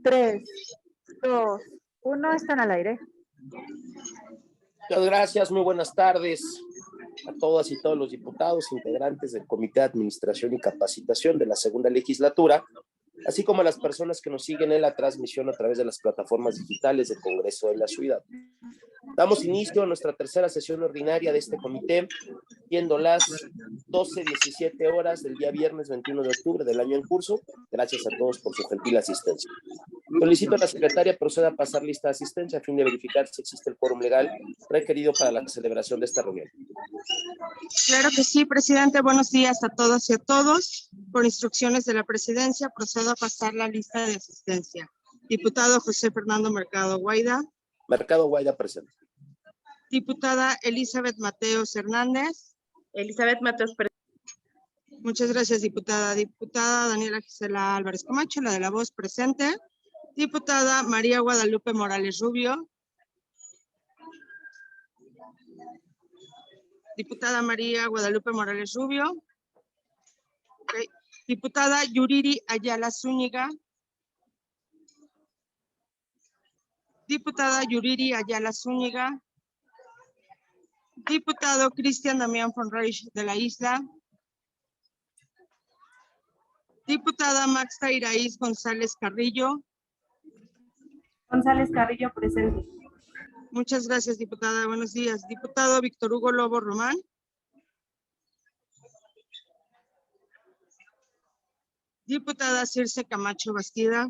3, 2, 1, están al aire. Muchas gracias, muy buenas tardes a todas y todos los diputados, integrantes del Comité de Administración y Capacitación de la segunda legislatura, así como a las personas que nos siguen en la transmisión a través de las plataformas digitales del Congreso de la Ciudad. Damos inicio a nuestra tercera sesión ordinaria de este comité, siendo las 12:17 horas del día viernes 21 de octubre del año en curso. Gracias a todos por su gentil asistencia. Solicito a la secretaria proceda a pasar lista de asistencia a fin de verificar si existe el quórum legal requerido para la celebración de esta reunión. Claro que sí, presidente. Buenos días a todas y a todos. Por instrucciones de la presidencia, procedo a pasar la lista de asistencia. Diputado José Fernando Mercado Guaida. Mercado Guaida presente. Diputada Elizabeth Mateos Hernández. Elizabeth Mateos presente. Muchas gracias, diputada. Diputada Daniela Gisela Álvarez Camacho, la de la voz, presente. Diputada María Guadalupe Morales Rubio. Diputada María Guadalupe Morales Rubio. Okay. Diputada Yuriri Ayala Zúñiga. Diputada Yuriri Ayala Zúñiga. Diputado Cristian Damián Fonreich de la Isla. Diputada Maxta Iraíz González Carrillo. González Carrillo presente. Muchas gracias, diputada. Buenos días. Diputado Víctor Hugo Lobo Román. Diputada Circe Camacho Bastida.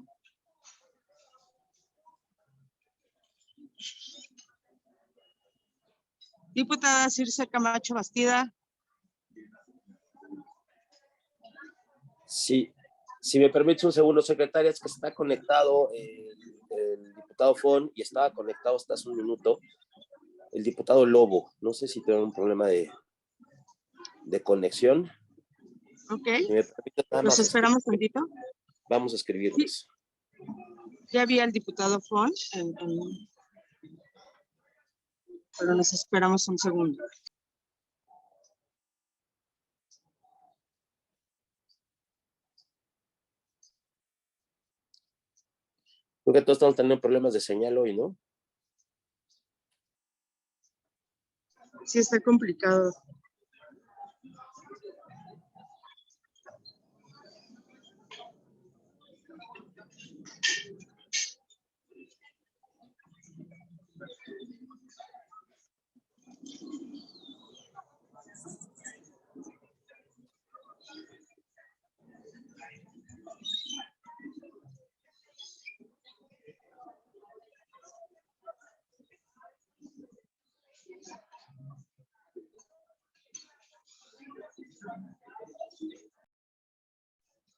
Diputada Circe Camacho Bastida. Sí, si me permite un segundo, secretaria, es que está conectado el diputado Fon y estaba conectado hasta hace un minuto el diputado Lobo. No sé si tiene un problema de conexión. Ok. Si me permite, nada ¿Los más esperamos tantito? vamos a escribirles. Ya vi al diputado Fon, pero nos esperamos un segundo. Creo que todos estamos teniendo problemas de señal hoy, ¿no? Sí, está complicado.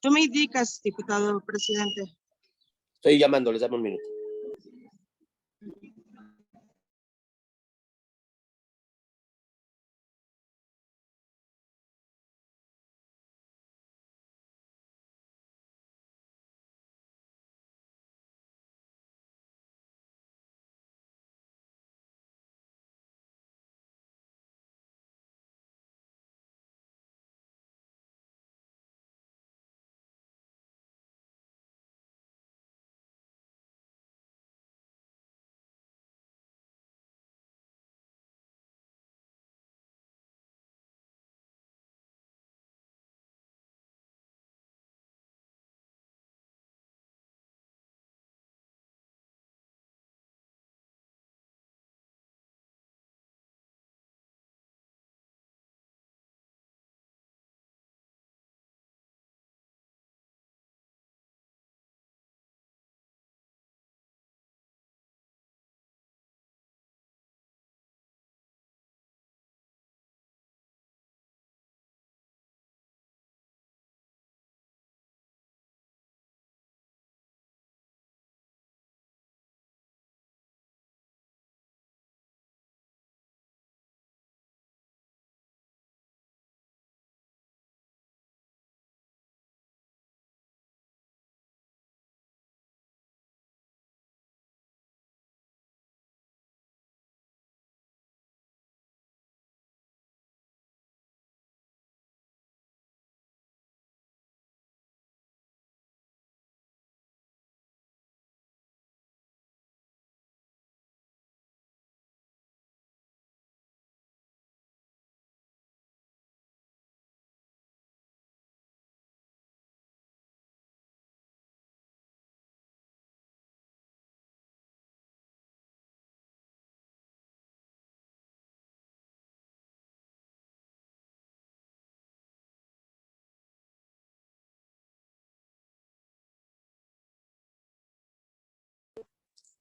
Tú me indicas, diputado presidente. Estoy llamándoles, dame un minuto.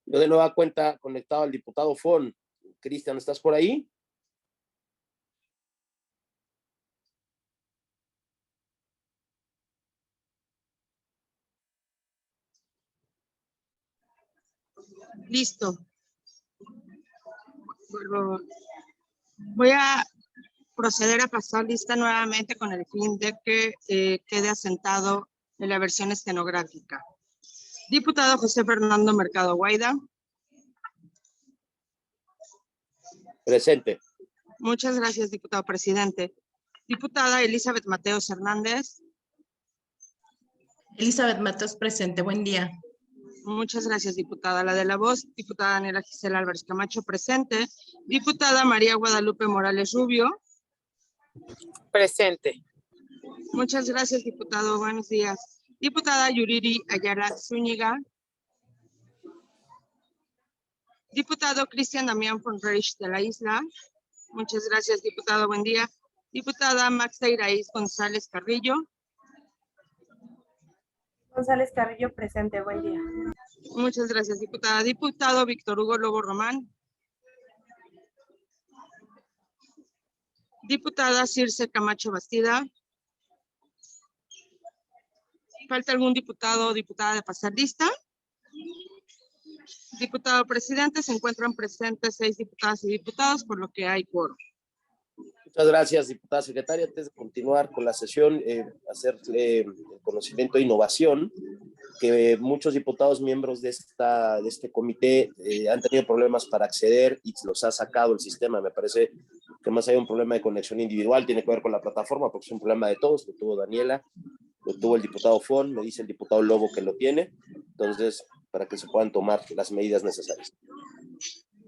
Yo de nueva cuenta conectado al diputado Fon. Cristian, ¿estás por ahí? Listo. Voy a proceder a pasar lista nuevamente con el fin de que quede asentado en la versión estenográfica. Diputado José Fernando Mercado Guaida. Presente. Muchas gracias, diputado presidente. Diputada Elizabeth Mateos Hernández. Elizabeth Matos presente, buen día. Muchas gracias, diputada. La de la voz, diputada Daniela Gisela Álvarez Camacho, presente. Diputada María Guadalupe Morales Rubio. Presente. Muchas gracias, diputado. Buenos días. Diputada Yuriri Ayala Zúñiga. Diputado Cristian Damián Fonreich de la Isla. Muchas gracias, diputado. Buen día. Diputada Maxta Iraíz González Carrillo. González Carrillo, presente. Buen día. Muchas gracias, diputada. Diputado Víctor Hugo Lobo Román. Diputada Circe Camacho Bastida. ¿Falta algún diputado o diputada de pasar lista? Diputado presidente, se encuentran presentes 6 diputadas y diputados, por lo que hay quórum. Muchas gracias, diputada secretaria. Antes de continuar con la sesión, hacerle el conocimiento de innovación, que muchos diputados miembros de este comité han tenido problemas para acceder y los ha sacado el sistema. Me parece que más hay un problema de conexión individual, tiene que ver con la plataforma, porque es un problema de todos. Lo tuvo Daniela, lo tuvo el diputado Fon, me dice el diputado Lobo que lo tiene. Entonces, para que se puedan tomar las medidas necesarias.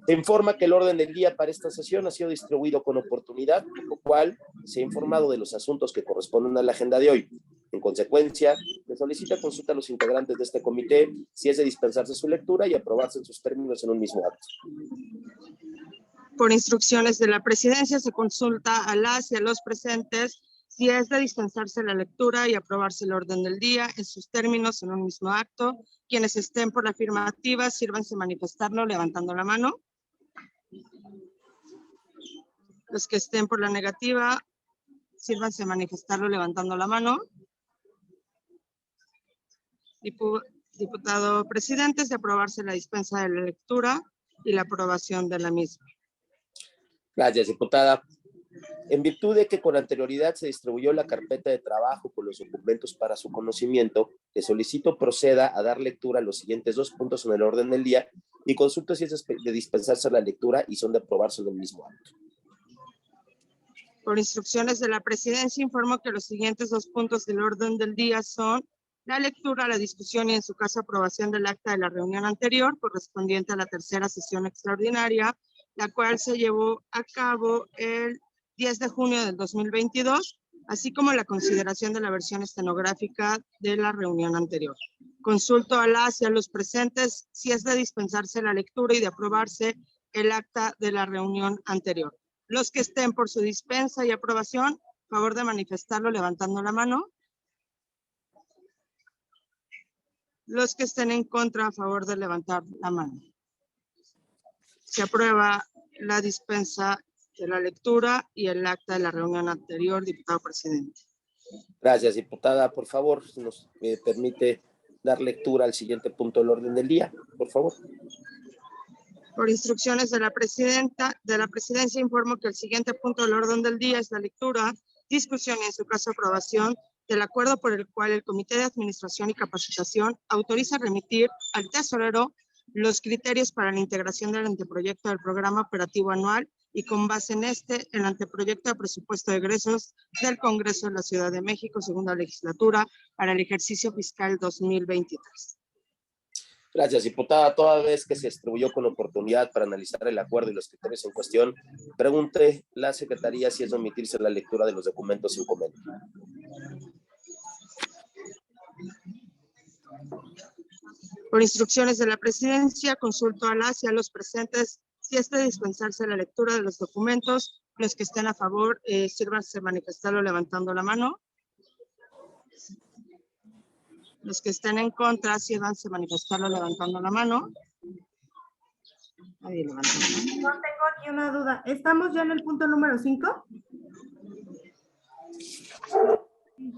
Se informa que el orden del día para esta sesión ha sido distribuido con oportunidad, por lo cual se ha informado de los asuntos que corresponden a la agenda de hoy. En consecuencia, se solicita consulta a los integrantes de este comité si es de dispensarse su lectura y aprobarse en sus términos en un mismo acto. Por instrucciones de la presidencia, se consulta a las y a los presentes si es de dispensarse la lectura y aprobarse el orden del día en sus términos en un mismo acto. Quienes estén por la afirmativa, sírvanse manifestarlo levantando la mano. Los que estén por la negativa, sírvanse manifestarlo levantando la mano. Diputado presidente, es de aprobarse la dispensa de la lectura y la aprobación de la misma. Gracias, diputada. En virtud de que con anterioridad se distribuyó la carpeta de trabajo con los documentos para su conocimiento, le solicito proceda a dar lectura a los siguientes 2 puntos en el orden del día y consulto si es de dispensarse la lectura y son de aprobarse en el mismo acto. Por instrucciones de la presidencia, informo que los siguientes 2 puntos del orden del día son la lectura, la discusión y en su caso aprobación del acta de la reunión anterior correspondiente a la 3ª sesión extraordinaria, la cual se llevó a cabo el 10 de junio del 2022, así como la consideración de la versión estenográfica de la reunión anterior. Consulto a las y a los presentes si es de dispensarse la lectura y de aprobarse el acta de la reunión anterior. Los que estén por su dispensa y aprobación, favor de manifestarlo levantando la mano. Los que estén en contra, a favor de levantar la mano. Se aprueba la dispensa de la lectura y el acta de la reunión anterior, diputado presidente. Gracias, diputada. Por favor, si nos permite dar lectura al siguiente punto del orden del día, por favor. Por instrucciones de la presidencia, informo que el siguiente punto del orden del día es la lectura, discusión y en su caso aprobación del acuerdo por el cual el Comité de Administración y Capacitación autoriza remitir al tesorero los criterios para la integración del anteproyecto del programa operativo anual y con base en el anteproyecto de presupuesto de egresos del Congreso de la Ciudad de México, segunda legislatura, para el ejercicio fiscal 2023. Gracias, diputada. Toda vez que se distribuyó con oportunidad para analizar el acuerdo y los criterios en cuestión, pregunte la Secretaría si es de omitirse la lectura de los documentos en comento. Por instrucciones de la presidencia, consulto a las y a los presentes si es de dispensarse la lectura de los documentos. Los que estén a favor, sírvanse manifestarlo levantando la mano. Los que estén en contra, sírvanse manifestarlo levantando la mano. Nadie levantó la mano. No tengo aquí una duda. ¿Estamos ya en el punto número 5?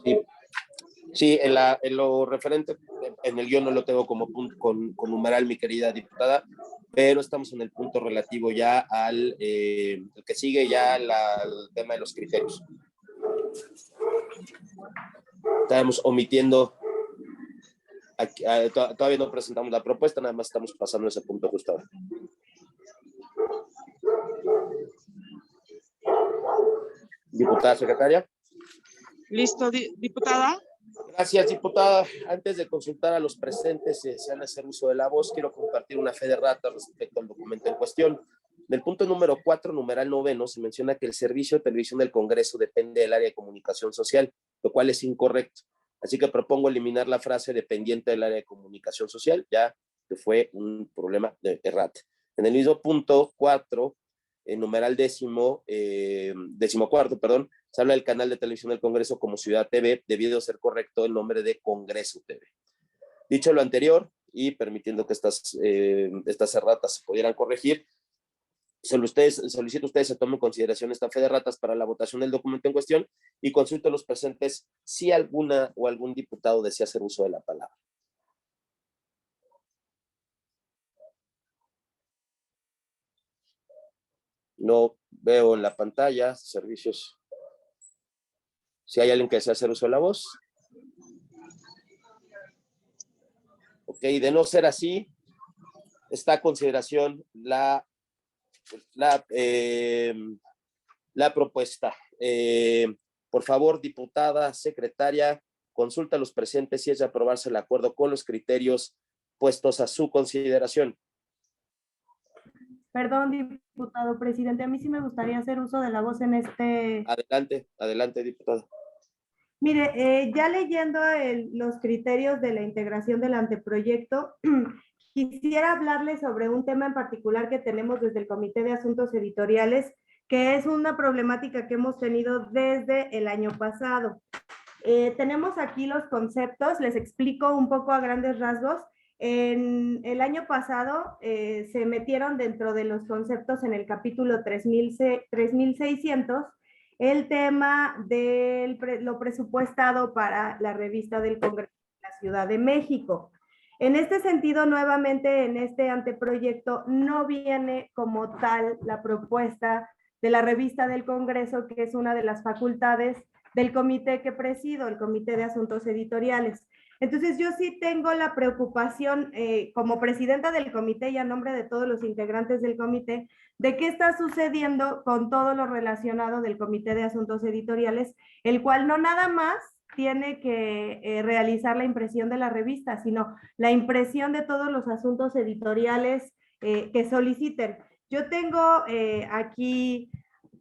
Sí, sí, en lo referente, en el guión no lo tengo como punto con numeral, mi querida diputada, pero estamos en el punto relativo ya al el que sigue ya el tema de los criterios. Estamos omitiendo, aquí, todavía no presentamos la propuesta, nada más estamos pasando ese punto justo ahora. Diputada secretaria. ¿Listo, diputada? Gracias, diputada. Antes de consultar a los presentes si desean hacer uso de la voz, quiero compartir una fe de rata respecto al documento en cuestión. En el punto número 4, numeral 9, se menciona que el servicio de televisión del Congreso depende del área de comunicación social, lo cual es incorrecto. Así que propongo eliminar la frase dependiente del área de comunicación social, ya que fue un problema de errata. En el mismo punto 4, numeral decimocuarto, se habla del canal de televisión del Congreso como Ciudad TV, debido a ser correcto el nombre de Congreso TV. Dicho lo anterior, y permitiendo que estas erratas se pudieran corregir, solicito a ustedes se tomen en consideración esta fe de ratas para la votación del documento en cuestión y consulto a los presentes si alguna o algún diputado desea hacer uso de la palabra. No veo en la pantalla servicios. Si hay alguien que desea hacer uso de la voz. Ok, de no ser así, está a consideración la propuesta. Por favor, diputada, secretaria, consulta a los presentes si es de aprobarse el acuerdo con los criterios puestos a su consideración. Perdón, diputado presidente, a mí sí me gustaría hacer uso de la voz en este... Adelante, diputada. Mire, ya leyendo los criterios de la integración del anteproyecto, quisiera hablarles sobre un tema en particular que tenemos desde el Comité de Asuntos Editoriales, que es una problemática que hemos tenido desde el año pasado. Tenemos aquí los conceptos, les explico un poco a grandes rasgos. En el año pasado se metieron dentro de los conceptos en el capítulo 3600 el tema de lo presupuestado para la revista del Congreso de la Ciudad de México. En este sentido, nuevamente en este anteproyecto no viene como tal la propuesta de la revista del Congreso, que es una de las facultades del comité que presido, el Comité de Asuntos Editoriales. Entonces yo sí tengo la preocupación como presidenta del comité y a nombre de todos los integrantes del comité, de qué está sucediendo con todo lo relacionado del Comité de Asuntos Editoriales, el cual no nada más tiene que realizar la impresión de la revista, sino la impresión de todos los asuntos editoriales que soliciten. Yo tengo aquí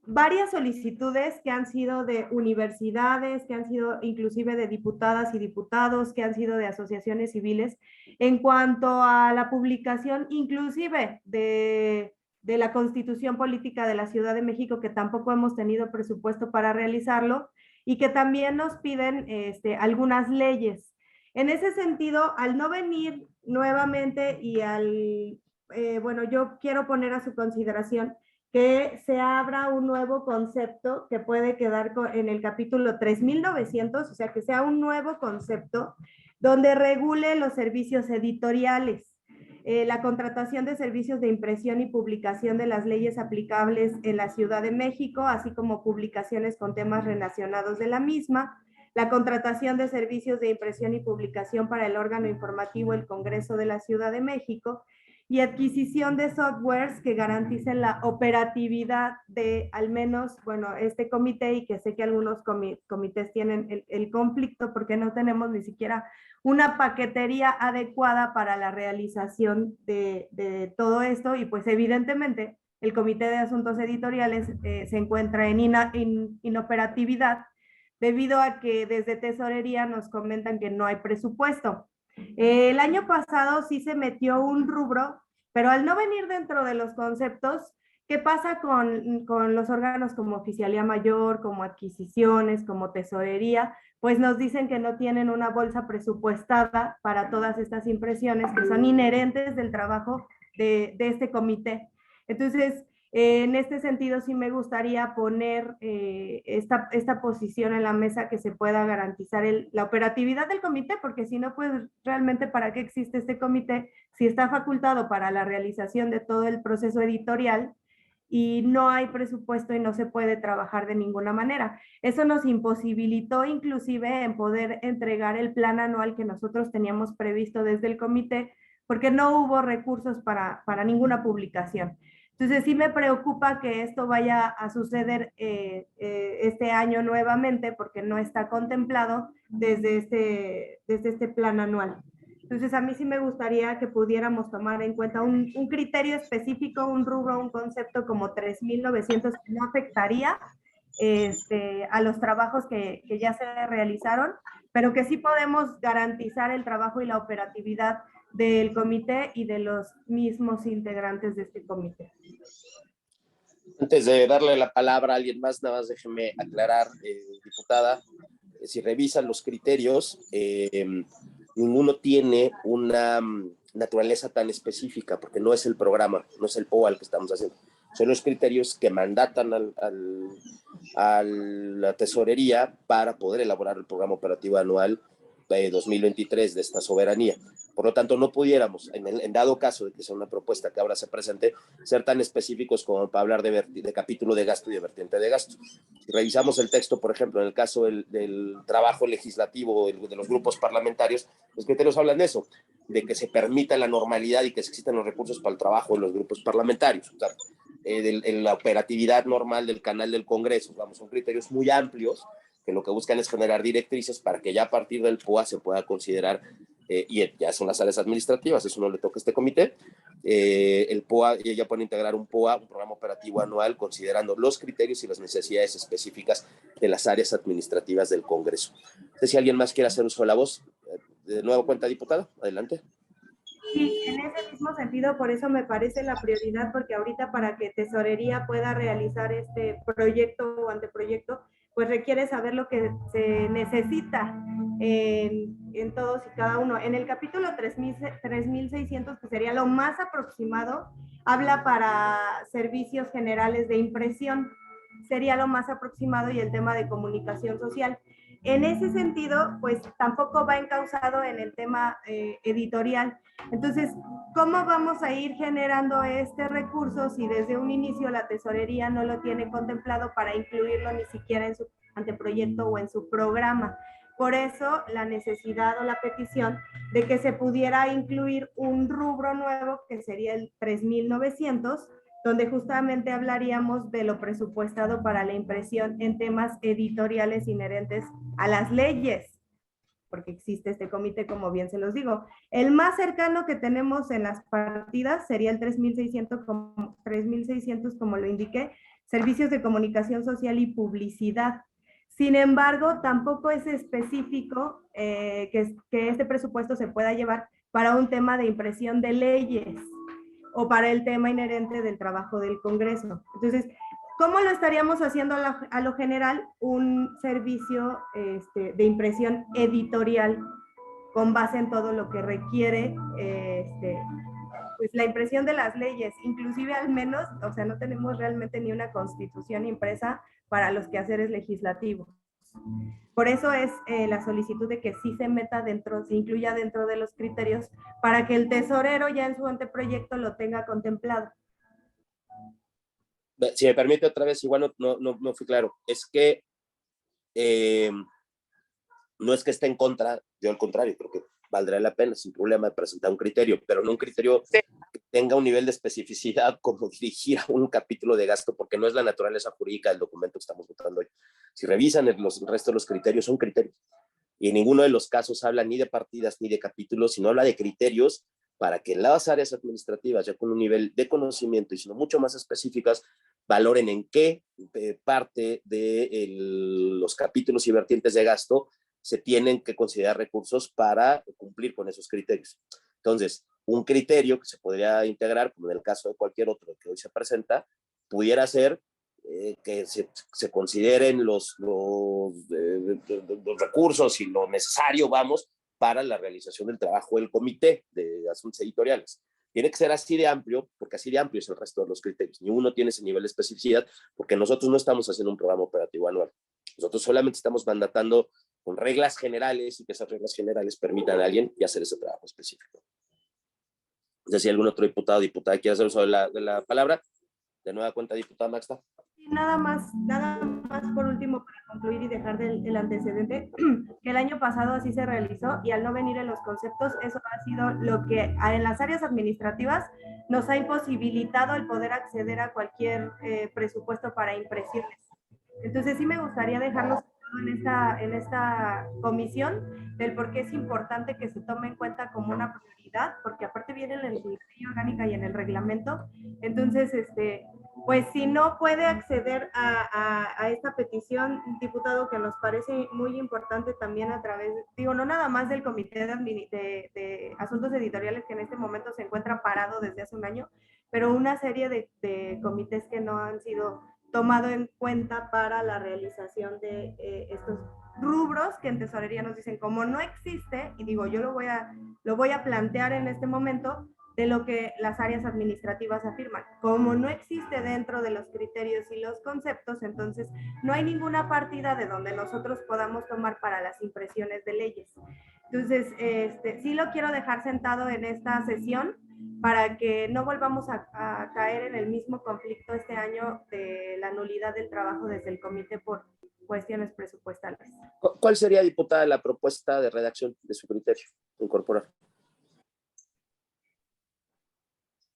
varias solicitudes que han sido de universidades, que han sido inclusive de diputadas y diputados, que han sido de asociaciones civiles, en cuanto a la publicación inclusive de la Constitución Política de la Ciudad de México, que tampoco hemos tenido presupuesto para realizarlo, y que también nos piden algunas leyes. En ese sentido, al no venir nuevamente y bueno, yo quiero poner a su consideración que se abra un nuevo concepto que puede quedar en el capítulo 3900, o sea, que sea un nuevo concepto donde regule los servicios editoriales, la contratación de servicios de impresión y publicación de las leyes aplicables en la Ciudad de México, así como publicaciones con temas relacionados de la misma, la contratación de servicios de impresión y publicación para el órgano informativo El Congreso de la Ciudad de México, y adquisición de softwares que garanticen la operatividad de al menos, bueno, este comité, y que sé que algunos comités tienen el conflicto porque no tenemos ni siquiera una paquetería adecuada para la realización de todo esto, y pues evidentemente el Comité de Asuntos Editoriales se encuentra en inoperatividad debido a que desde Tesorería nos comentan que no hay presupuesto. El año pasado sí se metió un rubro, pero al no venir dentro de los conceptos, ¿qué pasa con los órganos como Oficialía Mayor, como Adquisiciones, como Tesorería? Pues nos dicen que no tienen una bolsa presupuestada para todas estas impresiones que son inherentes del trabajo de este comité. Entonces, en este sentido, sí me gustaría poner esta posición en la mesa, que se pueda garantizar la operatividad del comité, porque si no, pues realmente ¿para qué existe este comité si está facultado para la realización de todo el proceso editorial y no hay presupuesto y no se puede trabajar de ninguna manera? Eso nos imposibilitó inclusive en poder entregar el plan anual que nosotros teníamos previsto desde el comité, porque no hubo recursos para ninguna publicación. Entonces sí me preocupa que esto vaya a suceder este año nuevamente, porque no está contemplado desde este plan anual. Entonces a mí sí me gustaría que pudiéramos tomar en cuenta un criterio específico, un rubro, un concepto como 3,900, que no afectaría a los trabajos que ya se realizaron, pero que sí podemos garantizar el trabajo y la operatividad del comité y de los mismos integrantes de este comité. Antes de darle la palabra a alguien más, nada más déjeme aclarar, diputada, si revisan los criterios, ninguno tiene una naturaleza tan específica, porque no es el programa, no es el POA el que estamos haciendo. Son los criterios que mandatan a la tesorería para poder elaborar el programa operativo anual de 2023 de esta soberanía. Por lo tanto, no pudiéramos, en dado caso de que sea una propuesta que ahora se presente, ser tan específicos como para hablar de capítulo de gasto y de vertiente de gasto. Si revisamos el texto, por ejemplo, en el caso del trabajo legislativo de los grupos parlamentarios, los criterios hablan de eso, de que se permita la normalidad y que existan los recursos para el trabajo de los grupos parlamentarios. O sea, en la operatividad normal del canal del Congreso, vamos, son criterios muy amplios que lo que buscan es generar directrices para que ya a partir del POA se pueda considerar, y ya son las áreas administrativas, eso no le toca a este comité, el POA ya puede integrar un POA, un programa operativo anual, considerando los criterios y las necesidades específicas de las áreas administrativas del Congreso. No sé si alguien más quiere hacer uso de la voz. De nuevo cuenta, diputada, adelante. Sí, en ese mismo sentido, por eso me parece la prioridad, porque ahorita para que Tesorería pueda realizar este proyecto o anteproyecto, pues requiere saber lo que se necesita en todos y cada uno. En el capítulo 3,600, que sería lo más aproximado, habla para servicios generales de impresión, sería lo más aproximado, y el tema de comunicación social. En ese sentido, pues tampoco va encauzado en el tema editorial. Entonces, ¿cómo vamos a ir generando este recurso si desde un inicio la tesorería no lo tiene contemplado para incluirlo ni siquiera en su anteproyecto o en su programa? Por eso la necesidad o la petición de que se pudiera incluir un rubro nuevo, que sería el 3,900, donde justamente hablaríamos de lo presupuestado para la impresión en temas editoriales inherentes a las leyes, porque existe este comité, como bien se los digo. El más cercano que tenemos en las partidas sería el 3,600, como lo indiqué, servicios de comunicación social y publicidad. Sin embargo, tampoco es específico que este presupuesto se pueda llevar para un tema de impresión de leyes o para el tema inherente del trabajo del Congreso. Entonces, ¿cómo lo estaríamos haciendo a lo general? Un servicio de impresión editorial con base en todo lo que requiere pues la impresión de las leyes, inclusive al menos, o sea, no tenemos realmente ni una constitución impresa para los quehaceres legislativos. Por eso es la solicitud de que sí se meta dentro, se incluya dentro de los criterios, para que el tesorero ya en su anteproyecto lo tenga contemplado. Si me permite otra vez, igual no fui claro. Es que no es que esté en contra, yo al contrario, creo que valdría la pena sin problema presentar un criterio, pero no un criterio que tenga un nivel de especificidad como dirigir a un capítulo de gasto, porque no es la naturaleza jurídica del documento que estamos votando hoy. Si revisan el resto de los criterios, son criterios. Y en ninguno de los casos habla ni de partidas ni de capítulos, sino habla de criterios para que las áreas administrativas, ya con un nivel de conocimiento y sino mucho más específicas, valoren en qué parte de los capítulos y vertientes de gasto se tienen que considerar recursos para cumplir con esos criterios. Entonces, un criterio que se podría integrar, como en el caso de cualquier otro que hoy se presenta, pudiera ser que se consideren los recursos y lo necesario, vamos, para la realización del trabajo del comité de asuntos editoriales. Tiene que ser así de amplio, porque así de amplio es el resto de los criterios. Ni uno tiene ese nivel de especificidad, porque nosotros no estamos haciendo un programa operativo anual. Nosotros solamente estamos mandatando con reglas generales y que esas reglas generales permitan a alguien y hacer ese trabajo específico. No sé si algún otro diputado o diputada quiere hacer uso de la palabra. De nueva cuenta, diputada Maxta. Sí, nada más por último para concluir y dejar el antecedente, que el año pasado así se realizó y al no venir en los conceptos, eso ha sido lo que en las áreas administrativas nos ha imposibilitado el poder acceder a cualquier presupuesto para impresiones. Entonces sí me gustaría dejarlos en esta comisión del por qué es importante que se tome en cuenta como una prioridad, porque aparte viene en la ley orgánica y en el reglamento. Entonces, pues si no puede acceder a esta petición, diputado, que nos parece muy importante también a través, digo, no nada más del Comité de Asuntos Editoriales, que en este momento se encuentra parado desde hace un año, pero una serie de comités que no han sido tomado en cuenta para la realización de estos rubros que en tesorería nos dicen, como no existe, y digo, yo lo voy a plantear en este momento, de lo que las áreas administrativas afirman. Como no existe dentro de los criterios y los conceptos, entonces no hay ninguna partida de donde nosotros podamos tomar para las impresiones de leyes. Entonces, sí lo quiero dejar sentado en esta sesión para que no volvamos a caer en el mismo conflicto este año de la nulidad del trabajo desde el comité por cuestiones presupuestales. ¿Cuál sería, diputada, la propuesta de redacción de su criterio incorporar?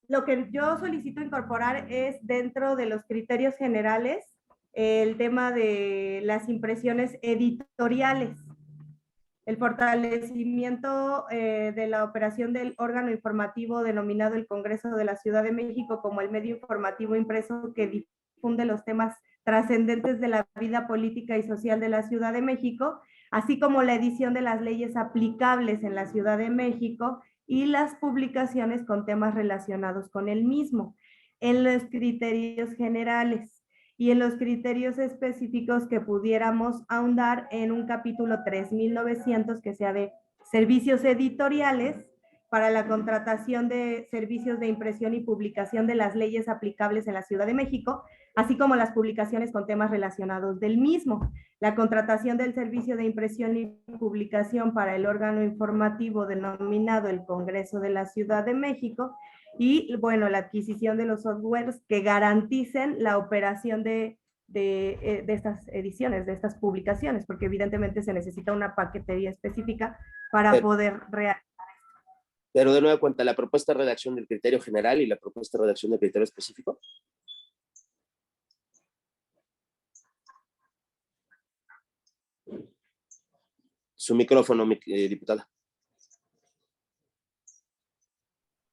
Lo que yo solicito incorporar es dentro de los criterios generales el tema de las impresiones editoriales, el fortalecimiento de la operación del órgano informativo denominado el Congreso de la Ciudad de México como el medio informativo impreso que difunde los temas trascendentes de la vida política y social de la Ciudad de México, así como la edición de las leyes aplicables en la Ciudad de México y las publicaciones con temas relacionados con el mismo, en los criterios generales y en los criterios específicos que pudiéramos ahondar en un capítulo 3900 que sea de servicios editoriales para la contratación de servicios de impresión y publicación de las leyes aplicables en la Ciudad de México, así como las publicaciones con temas relacionados del mismo, la contratación del servicio de impresión y publicación para el órgano informativo denominado el Congreso de la Ciudad de México y, bueno, la adquisición de los softwares que garanticen la operación de estas ediciones, de estas publicaciones, porque evidentemente se necesita una paquetería específica para poder realizar. Pero de nueva cuenta, la propuesta de redacción del criterio general y la propuesta de redacción del criterio específico. Su micrófono, diputada.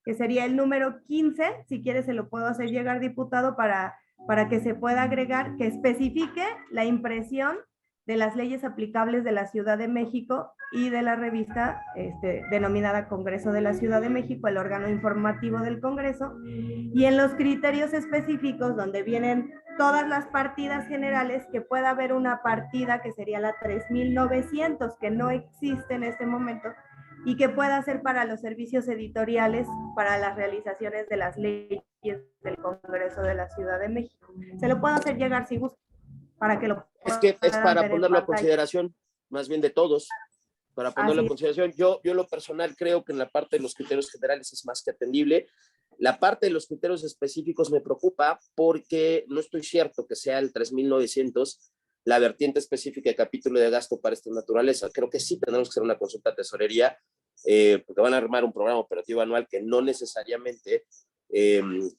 Que sería el número 15, si quiere se lo puedo hacer llegar, diputado, para que se pueda agregar, que especifique la impresión de las leyes aplicables de la Ciudad de México y de la revista denominada Congreso de la Ciudad de México, el órgano informativo del Congreso, y en los criterios específicos donde vienen todas las partidas generales, que pueda haber una partida que sería la 3900, que no existe en este momento, y que pueda ser para los servicios editoriales, para las realizaciones de las leyes del Congreso de la Ciudad de México. Se lo puedo hacer llegar si gusta, para que lo es que es para ponerlo a consideración, más bien de todos, para ponerlo a consideración. Yo lo personal creo que en la parte de los criterios generales es más que atendible. La parte de los criterios específicos me preocupa porque no estoy cierto que sea el 3900 la vertiente específica de capítulo de gasto para esta naturaleza. Creo que sí tenemos que hacer una consulta a tesorería, porque van a armar un programa operativo anual que no necesariamente en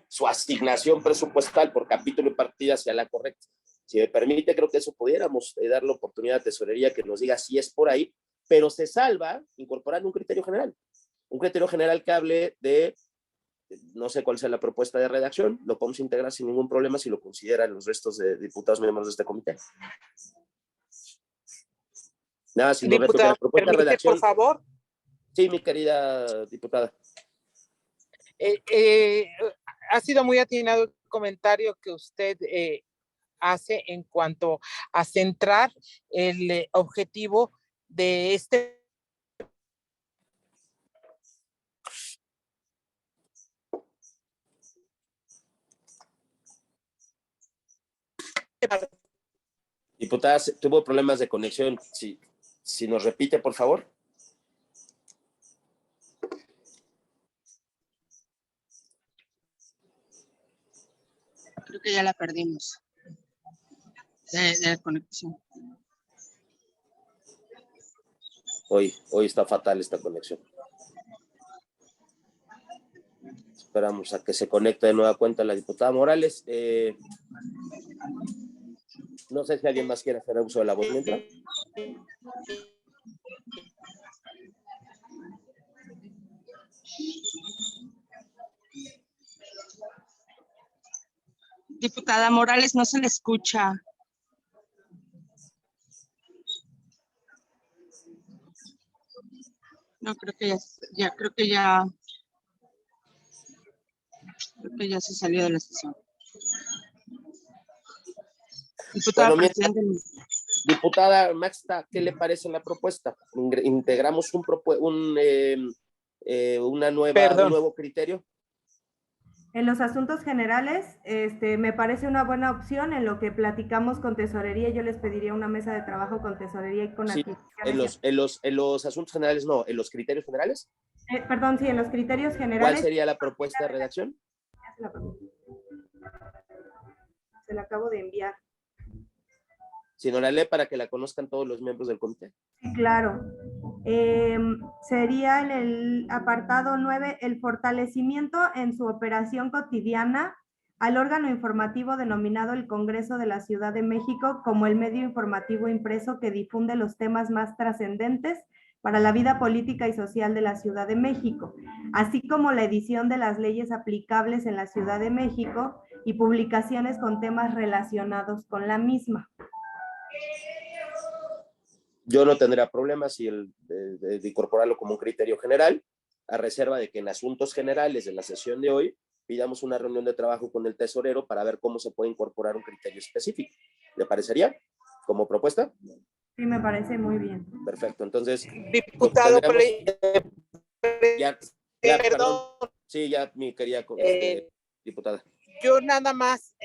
su asignación presupuestal por capítulo y partida sea la correcta. Si me permite, creo que eso pudiéramos dar la oportunidad a tesorería que nos diga si es por ahí, pero se salva incorporando un criterio general que hable de, no sé cuál sea la propuesta de redacción, lo podemos integrar sin ningún problema si lo consideran los restos de diputados miembros de este comité. Nada, si diputado, la propuesta de redacción, por favor. Sí, mi querida diputada. Ha sido muy atinado el comentario que usted hace en cuanto a centrar el objetivo de este Diputada, tuvo problemas de conexión. Si nos repite, por favor. Creo que ya la perdimos. De la conexión. Hoy está fatal esta conexión. Esperamos a que se conecte de nueva cuenta la diputada Morales. No sé si alguien más quiere hacer uso de la voz mientras. Diputada Morales, no se le escucha. No, creo que ya se salió de la sesión. Diputada, Bueno, presidente. Diputada Maxta, ¿qué le parece la propuesta? ¿Integramos un nuevo criterio? En los asuntos generales, me parece una buena opción. En lo que platicamos con tesorería, yo les pediría una mesa de trabajo con tesorería y con Sí, adquisiciones. en los asuntos generales no, en los criterios generales. Perdón, sí, en los criterios ¿Cuál generales. sería la propuesta de redacción? Se la acabo de enviar. Si no la lee para que la conozcan todos los miembros del comité. Sí, claro. Sería en el apartado 9, el fortalecimiento en su operación cotidiana al órgano informativo denominado el Congreso de la Ciudad de México como el medio informativo impreso que difunde los temas más trascendentes para la vida política y social de la Ciudad de México, así como la edición de las leyes aplicables en la Ciudad de México y publicaciones con temas relacionados con la misma. Yo no tendría problemas de incorporarlo como un criterio general, a reserva de que en asuntos generales de la sesión de hoy pidamos una reunión de trabajo con el tesorero para ver cómo se puede incorporar un criterio específico. ¿Le parecería como propuesta? Sí, me parece muy bien. Perfecto, entonces... Diputado, perdón. Sí, ya, mi querida diputada. Yo nada más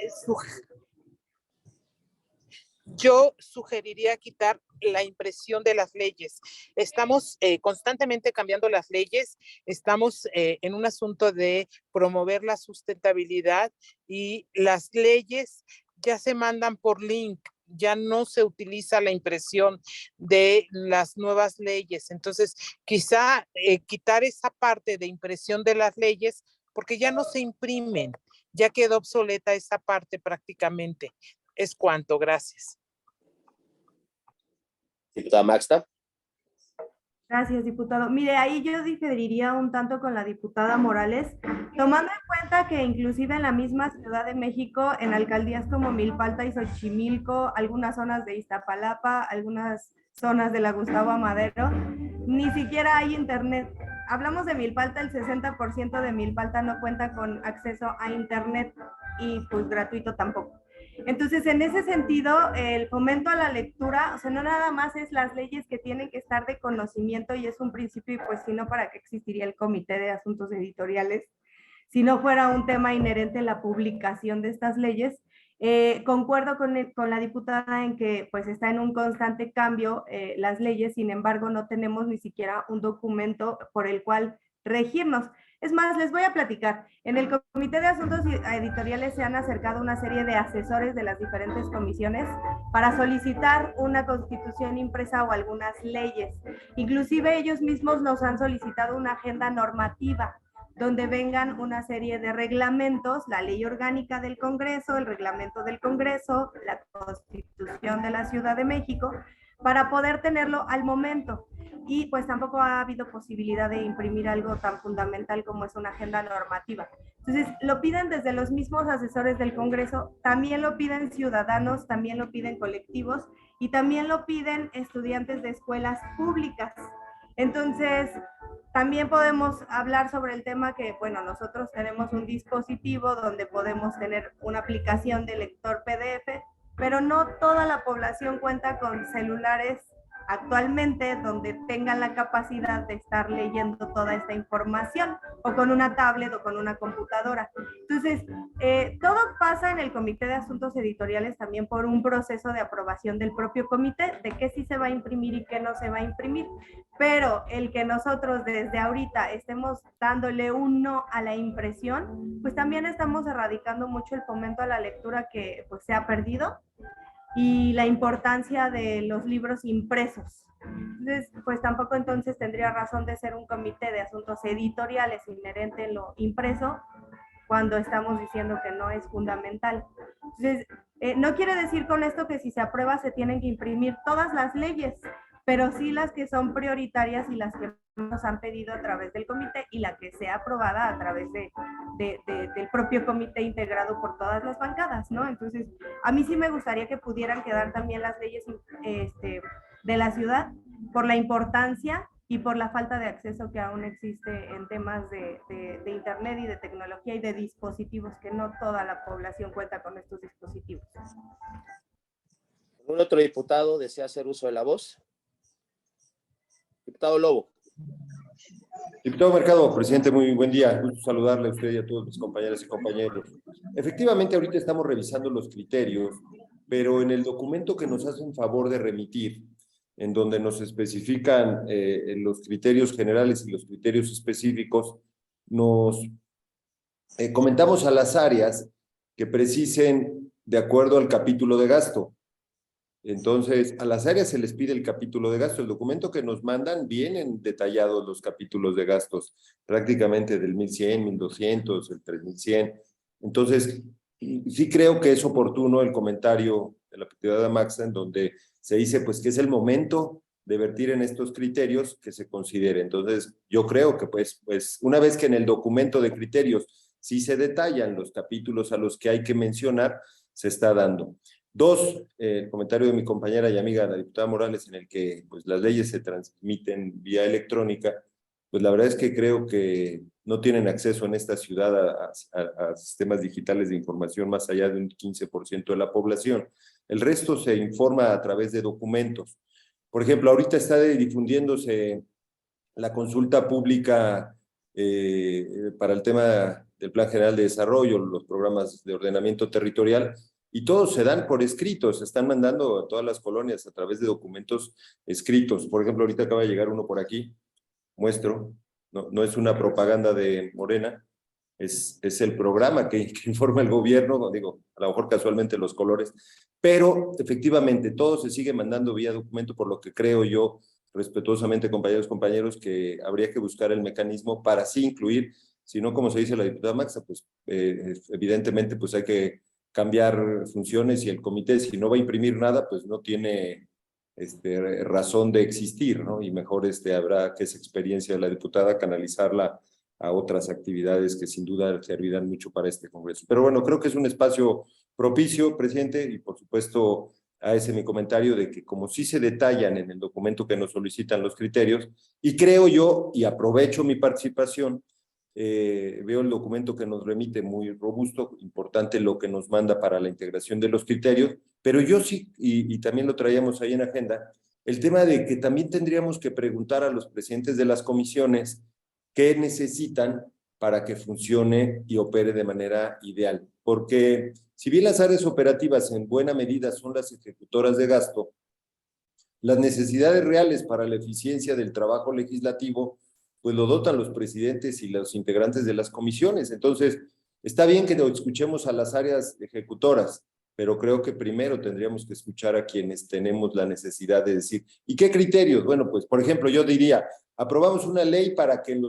yo sugeriría quitar la impresión de las leyes. Estamos constantemente cambiando las leyes, estamos en un asunto de promover la sustentabilidad y las leyes ya se mandan por link, ya no se utiliza la impresión de las nuevas leyes. Entonces, quizá quitar esa parte de impresión de las leyes, porque ya no se imprimen, ya quedó obsoleta esa parte prácticamente. Es cuanto, gracias. Diputada Maxta. Gracias, diputado. Mire, ahí yo diferiría un tanto con la diputada Morales, tomando en cuenta que inclusive en la misma Ciudad de México, en alcaldías como Milpalta y Xochimilco, algunas zonas de Iztapalapa, algunas zonas de la Gustavo Amadero, ni siquiera hay internet. Hablamos de Milpalta, el 60% de Milpalta no cuenta con acceso a internet y pues gratuito tampoco. Entonces, en ese sentido, el fomento a la lectura, o sea, no nada más es las leyes que tienen que estar de conocimiento y es un principio, y pues si no, ¿para qué existiría el Comité de Asuntos Editoriales? Si no fuera un tema inherente a la publicación de estas leyes. Concuerdo con la diputada en que pues está en un constante cambio las leyes, sin embargo, no tenemos ni siquiera un documento por el cual regirnos. Es más, les voy a platicar. En el Comité de Asuntos Editoriales se han acercado una serie de asesores de las diferentes comisiones para solicitar una constitución impresa o algunas leyes. Inclusive ellos mismos nos han solicitado una agenda normativa donde vengan una serie de reglamentos, la ley orgánica del Congreso, el reglamento del Congreso, la Constitución de la Ciudad de México, para poder tenerlo al momento. Y pues tampoco ha habido posibilidad de imprimir algo tan fundamental como es una agenda normativa. Entonces, lo piden desde los mismos asesores del Congreso, también lo piden ciudadanos, también lo piden colectivos y también lo piden estudiantes de escuelas públicas. Entonces, también podemos hablar sobre el tema que, bueno, nosotros tenemos un dispositivo donde podemos tener una aplicación de lector PDF, pero no toda la población cuenta con celulares actualmente donde tengan la capacidad de estar leyendo toda esta información, o con una tablet o con una computadora. Entonces, todo pasa en el Comité de Asuntos Editoriales también por un proceso de aprobación del propio comité, de qué sí se va a imprimir y qué no se va a imprimir. Pero el que nosotros desde ahorita estemos dándole un no a la impresión, pues también estamos erradicando mucho el fomento a la lectura que pues se ha perdido, y la importancia de los libros impresos. Entonces, pues tampoco entonces tendría razón de ser un comité de asuntos editoriales inherente en lo impreso, cuando estamos diciendo que no es fundamental. Entonces, no quiere decir con esto que si se aprueba se tienen que imprimir todas las leyes, pero sí las que son prioritarias y las que nos han pedido a través del comité, y la que sea aprobada a través del propio comité integrado por todas las bancadas, ¿no? Entonces, a mí sí me gustaría que pudieran quedar también las leyes de la ciudad, por la importancia y por la falta de acceso que aún existe en temas de internet y de tecnología y de dispositivos, que no toda la población cuenta con estos dispositivos. ¿Algún otro diputado desea hacer uso de la voz? Diputado Lobo. Diputado Mercado, presidente, muy buen día. Gusto saludarle a usted y a todos mis compañeras y compañeros. Efectivamente, ahorita estamos revisando los criterios, pero en el documento que nos hacen favor de remitir, en donde nos especifican los criterios generales y los criterios específicos, nos comentamos a las áreas que precisen de acuerdo al capítulo de gasto. Entonces, a las áreas se les pide el capítulo de gasto. El documento que nos mandan vienen detallados los capítulos de gastos, prácticamente del 1100, 1200, el 3100. Entonces, sí creo que es oportuno el comentario de la diputada Maxa, en donde se dice pues que es el momento de vertir en estos criterios que se considere. Entonces, yo creo que pues una vez que en el documento de criterios sí se detallan los capítulos a los que hay que mencionar, se está dando. Dos, el comentario de mi compañera y amiga, la diputada Morales, en el que pues, las leyes se transmiten vía electrónica, pues la verdad es que creo que no tienen acceso en esta ciudad a sistemas digitales de información más allá de un 15% de la población. El resto se informa a través de documentos. Por ejemplo, ahorita está difundiéndose la consulta pública para el tema del Plan General de Desarrollo, los programas de ordenamiento territorial, y todos se dan por escrito, se están mandando a todas las colonias a través de documentos escritos. Por ejemplo, ahorita acaba de llegar uno por aquí, muestro, no es una propaganda de Morena, es el programa que informa el gobierno, digo, a lo mejor casualmente los colores, pero efectivamente todo se sigue mandando vía documento, por lo que creo yo, respetuosamente, compañeros, que habría que buscar el mecanismo para sí incluir, si no, como se dice la diputada Maxa, pues evidentemente pues hay que cambiar funciones, y el comité, si no va a imprimir nada, pues no tiene razón de existir, ¿no? Y mejor habrá que esa experiencia de la diputada canalizarla a otras actividades que sin duda servirán mucho para este Congreso. Pero bueno, creo que es un espacio propicio, presidente, y por supuesto a ese mi comentario de que como sí se detallan en el documento que nos solicitan los criterios, y creo yo, y aprovecho mi participación, veo el documento que nos remite muy robusto, importante lo que nos manda para la integración de los criterios, pero yo sí, y también lo traíamos ahí en agenda, el tema de que también tendríamos que preguntar a los presidentes de las comisiones qué necesitan para que funcione y opere de manera ideal. Porque si bien las áreas operativas en buena medida son las ejecutoras de gasto, las necesidades reales para la eficiencia del trabajo legislativo pues lo dotan los presidentes y los integrantes de las comisiones. Entonces, está bien que escuchemos a las áreas ejecutoras, pero creo que primero tendríamos que escuchar a quienes tenemos la necesidad de decir, ¿y qué criterios? Bueno, pues, por ejemplo, yo diría, aprobamos una ley para que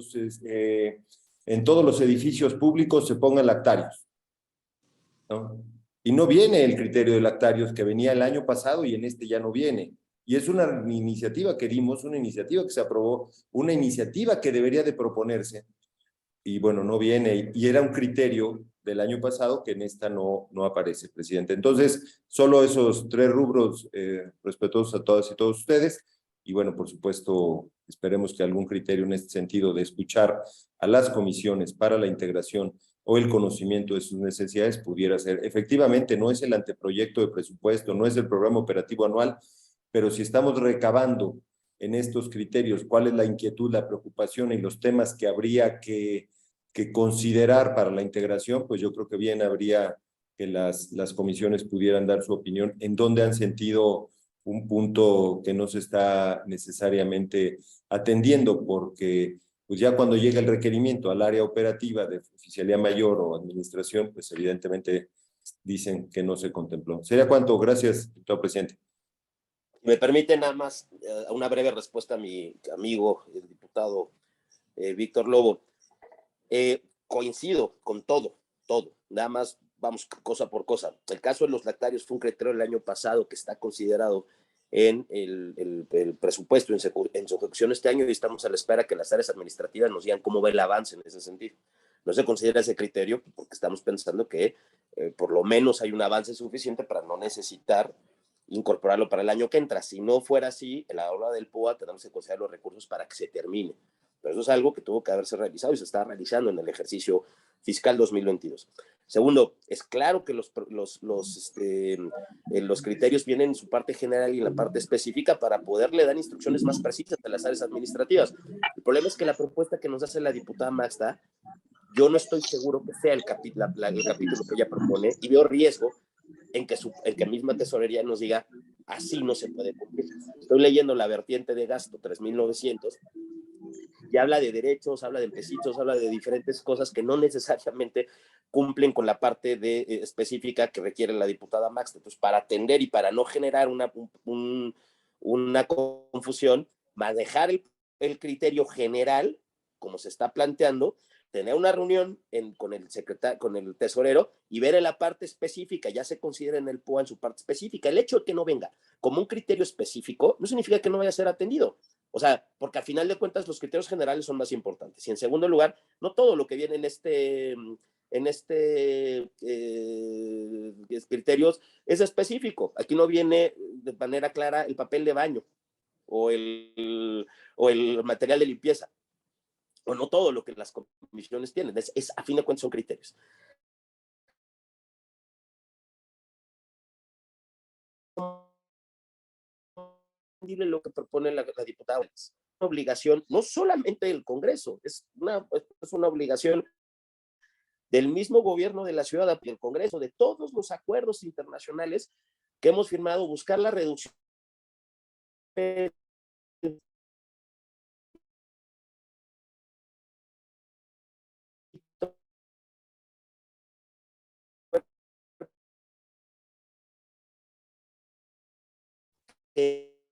en todos los edificios públicos se pongan lactarios, ¿no? Y no viene el criterio de lactarios que venía el año pasado y en este ya no viene. Y es una iniciativa que dimos, una iniciativa que se aprobó, una iniciativa que debería de proponerse. Y bueno, no viene, y era un criterio del año pasado que en esta no aparece, presidente. Entonces, solo esos tres rubros respetuosos a todas y todos ustedes. Y bueno, por supuesto, esperemos que algún criterio en este sentido de escuchar a las comisiones para la integración o el conocimiento de sus necesidades pudiera ser. Efectivamente, no es el anteproyecto de presupuesto, no es el programa operativo anual, pero si estamos recabando en estos criterios cuál es la inquietud, la preocupación y los temas que habría que considerar para la integración, pues yo creo que bien habría que las comisiones pudieran dar su opinión en dónde han sentido un punto que no se está necesariamente atendiendo, porque pues ya cuando llega el requerimiento al área operativa de oficialía mayor o administración, pues evidentemente dicen que no se contempló. ¿Sería cuánto? Gracias, doctor presidente. Me permite nada más una breve respuesta a mi amigo, el diputado Víctor Lobo. Coincido con todo. Nada más vamos cosa por cosa. El caso de los lactarios fue un criterio del año pasado que está considerado en el presupuesto, en su ejecución este año, y estamos a la espera que las áreas administrativas nos digan cómo va el avance en ese sentido. No se considera ese criterio porque estamos pensando que por lo menos hay un avance suficiente para no necesitar incorporarlo para el año que entra. Si no fuera así, en la obra del POA tenemos que considerar los recursos para que se termine. Pero eso es algo que tuvo que haberse realizado y se está realizando en el ejercicio fiscal 2022. Segundo, es claro que los criterios vienen en su parte general y en la parte específica para poderle dar instrucciones más precisas a las áreas administrativas. El problema es que la propuesta que nos hace la diputada Maxta, yo no estoy seguro que sea el capítulo que ella propone, y veo riesgo en que misma tesorería nos diga así no se puede cumplir. Estoy leyendo la vertiente de gasto 3.900 y habla de derechos, habla de pesitos, habla de diferentes cosas que no necesariamente cumplen con la parte específica que requiere la diputada Maxta. Entonces, para atender y para no generar una confusión, manejar el criterio general, como se está planteando, tener una reunión con el tesorero y ver en la parte específica, ya se considera en el POA en su parte específica. El hecho de que no venga como un criterio específico no significa que no vaya a ser atendido. O sea, porque al final de cuentas los criterios generales son más importantes. Y en segundo lugar, no todo lo que viene en criterios es específico. Aquí no viene de manera clara el papel de baño o el material de limpieza, o no todo lo que las comisiones tienen. A fin de cuentas son criterios. Lo que propone la diputada es una obligación no solamente del Congreso, es una obligación del mismo gobierno de la ciudad, del Congreso, de todos los acuerdos internacionales que hemos firmado, buscar la reducción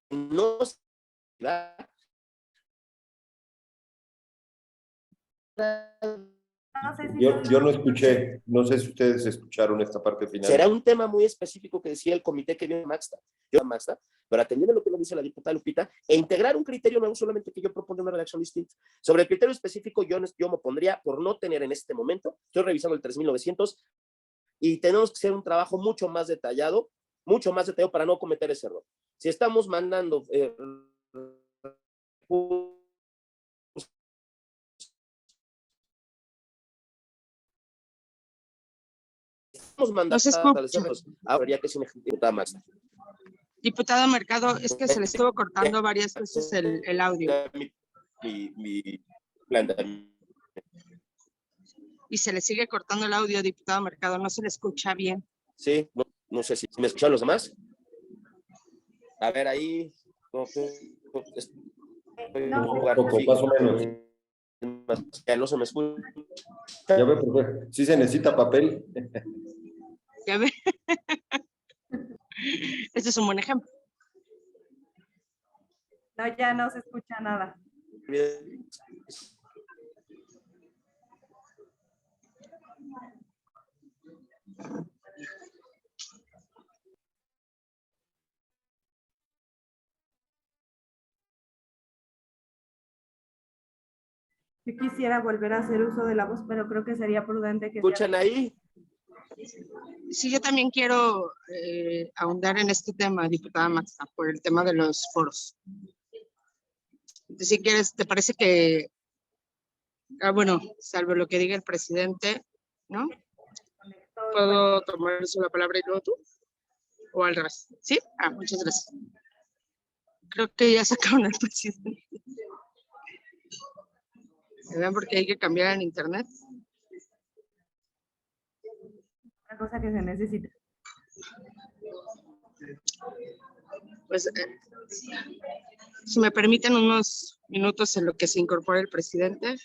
no Yo no escuché, no sé si ustedes escucharon esta parte final. Será un tema muy específico que decía el comité que viene Maxta, pero atendiendo lo que nos dice la diputada Lupita, e integrar un criterio nuevo, solamente que yo propongo una redacción distinta. Sobre el criterio específico, yo me opondría por no tener en este momento, estoy revisando el 3.900 y tenemos que hacer un trabajo mucho más detallado para no cometer ese error. Si estamos mandando habría que ser un diputada Maxta. Diputado Mercado, es que se le estuvo cortando varias veces el audio. Mi planteamiento. Y se le sigue cortando el audio, diputado Mercado, no se le escucha bien. Sí, no sé si me escuchan los demás. A ver, ahí. Poco, más o menos. Ya no se me escucha. Ya ve, profe. Sí se necesita papel. Ya ve. Este es un buen ejemplo. No, ya no se escucha nada. Yo quisiera volver a hacer uso de la voz, pero creo que sería prudente que... ¿Escuchan ahí? Sí, yo también quiero ahondar en este tema, diputada Maxta, por el tema de los foros. Si quieres, ¿te parece que, bueno, salvo lo que diga el presidente, ¿no? ¿Puedo tomar eso la palabra y luego tú? ¿O al revés? ¿Sí? Muchas gracias. Creo que ya sacaron al presidente. ¿Ven? Porque hay que cambiar en internet. Una cosa que se necesita. Pues, si me permiten unos minutos en lo que se incorpora el presidente.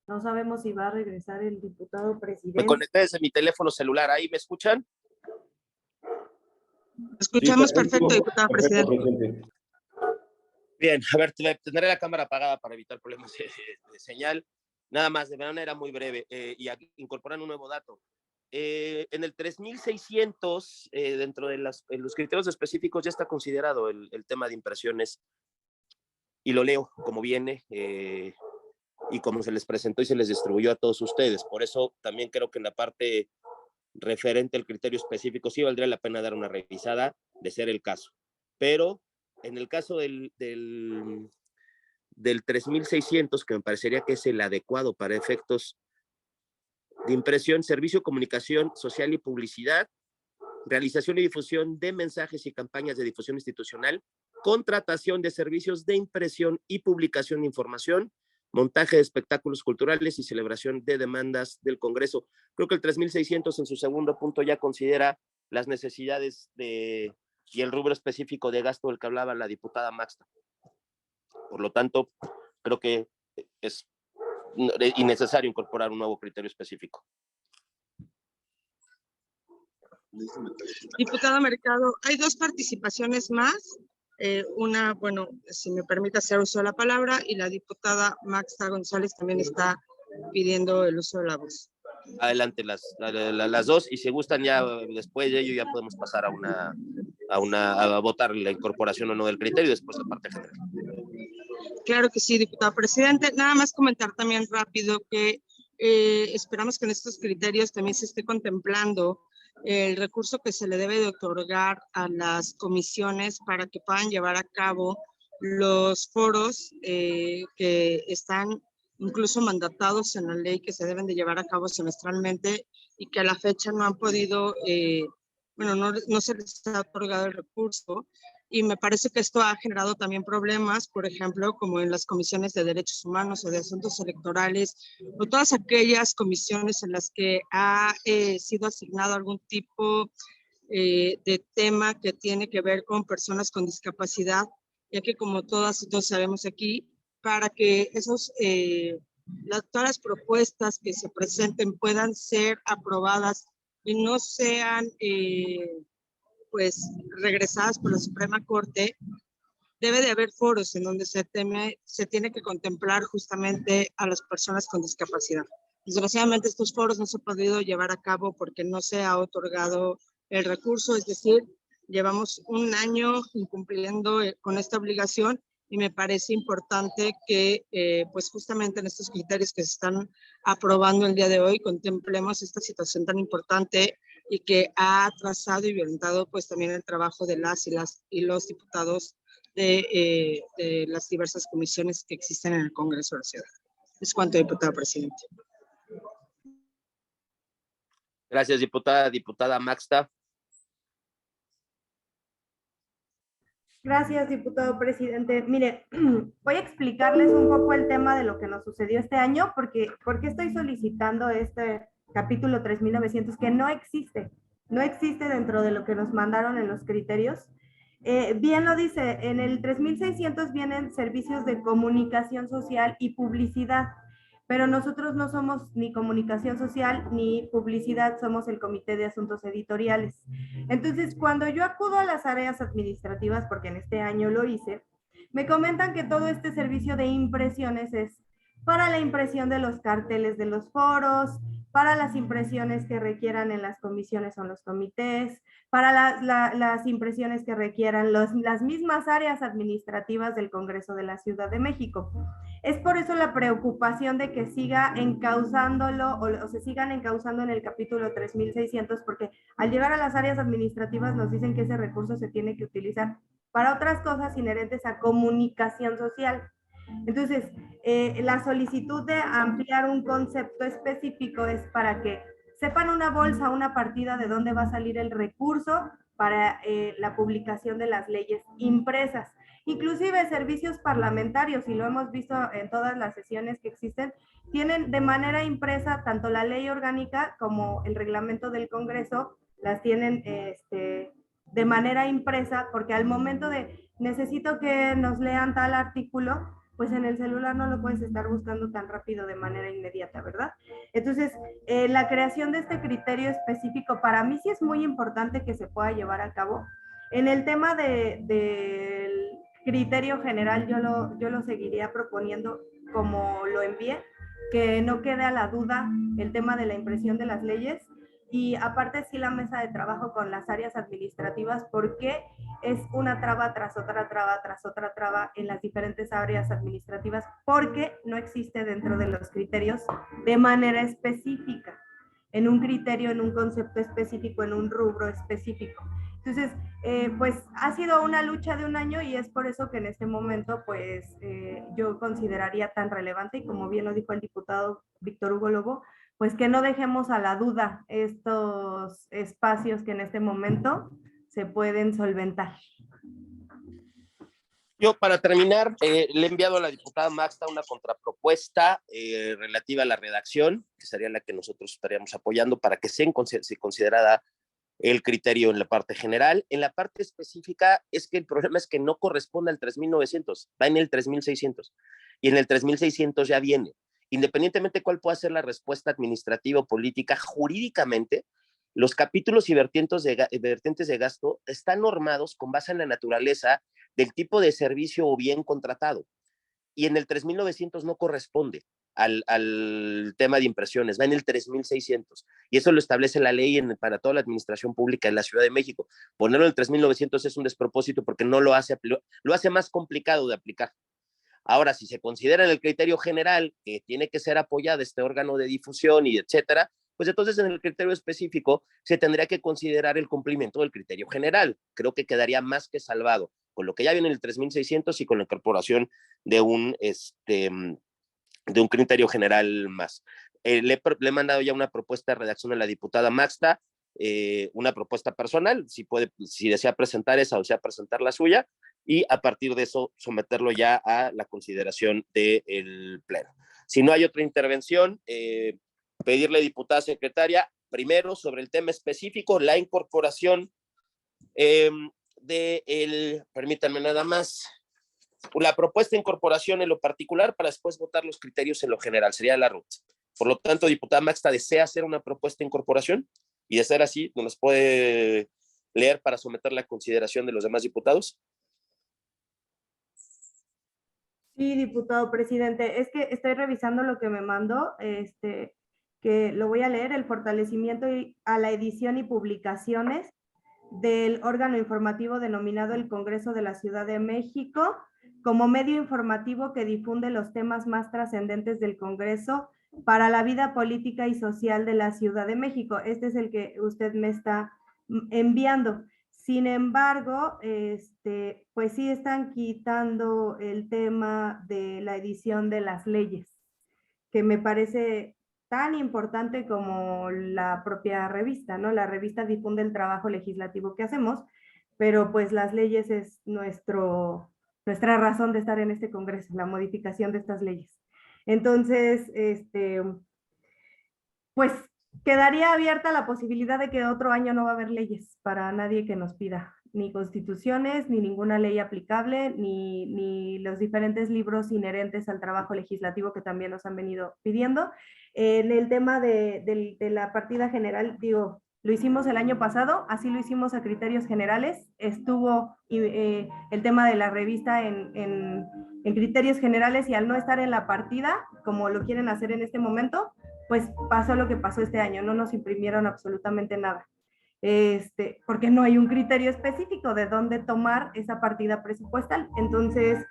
No sabemos si va a regresar el diputado Me presidente. conecté desde mi teléfono celular. ¿Ahí me escuchan? Escuchamos Sí, perfecto, diputado perfecto, presidente. Bien, a ver, tendré la cámara apagada para evitar problemas de señal. Nada más, de manera muy breve, y incorporan un nuevo dato. En el 3600, dentro de los criterios específicos, ya está considerado el tema de impresiones, y lo leo como viene, y como se les presentó y se les distribuyó a todos ustedes. Por eso también creo que en la parte referente al criterio específico sí valdría la pena dar una revisada de ser el caso. Pero en el caso del 3600, que me parecería que es el adecuado para efectos de impresión, servicio, comunicación social y publicidad, realización y difusión de mensajes y campañas de difusión institucional, contratación de servicios de impresión y publicación de información, montaje de espectáculos culturales y celebración de demandas del Congreso. Creo que el 3600 en su segundo punto ya considera las necesidades y el rubro específico de gasto del que hablaba la diputada Maxta. Por lo tanto, creo que es innecesario incorporar un nuevo criterio específico. Diputado Mercado, hay dos participaciones más. Una, bueno, si me permite hacer uso de la palabra, y la diputada Maxta González también está pidiendo el uso de la voz. Adelante las dos, y si gustan ya después de ello ya podemos pasar a votar la incorporación o no del criterio y después la parte general. Claro que sí, diputado presidente. Nada más comentar también rápido que esperamos que en estos criterios también se esté contemplando el recurso que se le debe de otorgar a las comisiones para que puedan llevar a cabo los foros que están incluso mandatados en la ley, que se deben de llevar a cabo semestralmente y que a la fecha no han podido, no se les ha otorgado el recurso. Y me parece que esto ha generado también problemas, por ejemplo, como en las comisiones de derechos humanos o de asuntos electorales, o todas aquellas comisiones en las que ha sido asignado algún tipo de tema que tiene que ver con personas con discapacidad, ya que como todas y todos sabemos aquí, para que todas las propuestas que se presenten puedan ser aprobadas y no sean pues regresadas por la Suprema Corte, debe de haber foros en donde se tiene que contemplar justamente a las personas con discapacidad. Desgraciadamente estos foros no se han podido llevar a cabo porque no se ha otorgado el recurso, es decir, llevamos un año incumpliendo con esta obligación y me parece importante que pues justamente en estos criterios que se están aprobando el día de hoy contemplemos esta situación tan importante y que ha atrasado y violentado pues también el trabajo de las y los diputados de las diversas comisiones que existen en el Congreso de la Ciudad. Es cuanto, diputado presidente. Gracias, diputada. Diputada Maxta. Gracias, diputado presidente. Mire, voy a explicarles un poco el tema de lo que nos sucedió este año, porque estoy solicitando este capítulo 3900 que no existe dentro de lo que nos mandaron en los criterios. Bien lo dice, en el 3600 vienen servicios de comunicación social y publicidad, pero nosotros no somos ni comunicación social ni publicidad, somos el Comité de Asuntos Editoriales. Entonces, cuando yo acudo a las áreas administrativas, porque en este año lo hice, me comentan que todo este servicio de impresiones es para la impresión de los carteles de los foros, para las impresiones que requieran en las comisiones o en los comités, para las impresiones que requieran las mismas áreas administrativas del Congreso de la Ciudad de México. Es por eso la preocupación de que siga encauzándolo o se sigan encauzando en el capítulo 3600, porque al llegar a las áreas administrativas nos dicen que ese recurso se tiene que utilizar para otras cosas inherentes a comunicación social. Entonces, la solicitud de ampliar un concepto específico es para que sepan una bolsa, una partida de dónde va a salir el recurso para la publicación de las leyes impresas. Inclusive servicios parlamentarios, y lo hemos visto en todas las sesiones que existen, tienen de manera impresa tanto la ley orgánica como el reglamento del Congreso, las tienen de manera impresa, porque al momento de necesito que nos lean tal artículo, pues en el celular no lo puedes estar buscando tan rápido de manera inmediata, ¿verdad? Entonces, la creación de este criterio específico para mí sí es muy importante que se pueda llevar a cabo. En el tema del criterio general, yo lo seguiría proponiendo como lo envié, que no quede a la duda el tema de la impresión de las leyes, y aparte sí la mesa de trabajo con las áreas administrativas, porque es una traba tras otra traba tras otra traba en las diferentes áreas administrativas, porque no existe dentro de los criterios de manera específica, en un criterio, en un concepto específico, en un rubro específico. Entonces, pues ha sido una lucha de un año y es por eso que en este momento, pues yo consideraría tan relevante, y como bien lo dijo el diputado Víctor Hugo Lobo, pues que no dejemos a la duda estos espacios que en este momento se pueden solventar. Yo, para terminar, le he enviado a la diputada Maxta una contrapropuesta relativa a la redacción, que sería la que nosotros estaríamos apoyando para que se considerara el criterio en la parte general. En la parte específica es que el problema es que no corresponde al 3900, va en el 3600, y en el 3600 ya viene. Independientemente de cuál pueda ser la respuesta administrativa o política, jurídicamente, los capítulos y vertientes de gasto están normados con base en la naturaleza del tipo de servicio o bien contratado. Y en el 3900 no corresponde al tema de impresiones, va en el 3600. Y eso lo establece la ley para toda la administración pública en la Ciudad de México. Ponerlo en el 3900 es un despropósito porque no lo hace más complicado de aplicar. Ahora, si se considera en el criterio general que tiene que ser apoyado este órgano de difusión y etcétera, pues entonces en el criterio específico se tendría que considerar el cumplimiento del criterio general. Creo que quedaría más que salvado con lo que ya viene en el 3600 y con la incorporación de un criterio general más. Le he mandado ya una propuesta de redacción a la diputada Maxta, una propuesta personal, si desea presentar esa o desea presentar la suya, y a partir de eso someterlo ya a la consideración del Pleno. Si no hay otra intervención, pedirle, diputada secretaria, primero, sobre el tema específico, la incorporación permítanme nada más, la propuesta de incorporación en lo particular para después votar los criterios en lo general, sería la ruta. Por lo tanto, diputada Maxta, ¿desea hacer una propuesta de incorporación? Y de ser así, ¿nos puede leer para someterla a consideración de los demás diputados? Sí, diputado presidente, es que estoy revisando lo que me mandó, que lo voy a leer, el fortalecimiento a la edición y publicaciones del órgano informativo denominado el Congreso de la Ciudad de México, como medio informativo que difunde los temas más trascendentes del Congreso para la vida política y social de la Ciudad de México. Este es el que usted me está enviando. Sin embargo, pues sí están quitando el tema de la edición de las leyes, que me parece tan importante como la propia revista, ¿no? La revista difunde el trabajo legislativo que hacemos, pero pues las leyes es nuestra razón de estar en este Congreso, la modificación de estas leyes. Entonces, pues quedaría abierta la posibilidad de que otro año no va a haber leyes para nadie que nos pida, ni constituciones, ni ninguna ley aplicable, ni los diferentes libros inherentes al trabajo legislativo que también nos han venido pidiendo. En el tema de la partida general, digo, lo hicimos el año pasado, así lo hicimos a criterios generales, estuvo el tema de la revista en criterios generales y al no estar en la partida, como lo quieren hacer en este momento, pues pasó lo que pasó este año, no nos imprimieron absolutamente nada, porque no hay un criterio específico de dónde tomar esa partida presupuestal. Entonces,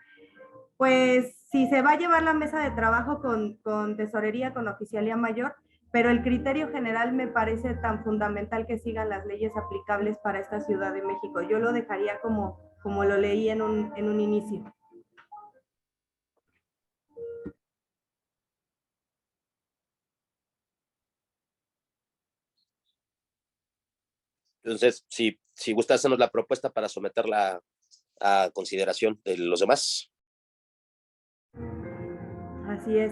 pues si se va a llevar la mesa de trabajo con tesorería, con oficialía mayor, pero el criterio general me parece tan fundamental que sigan las leyes aplicables para esta Ciudad de México. Yo lo dejaría como lo leí en un inicio. Entonces, si gusta hacernos la propuesta para someterla a consideración de los demás. Así es.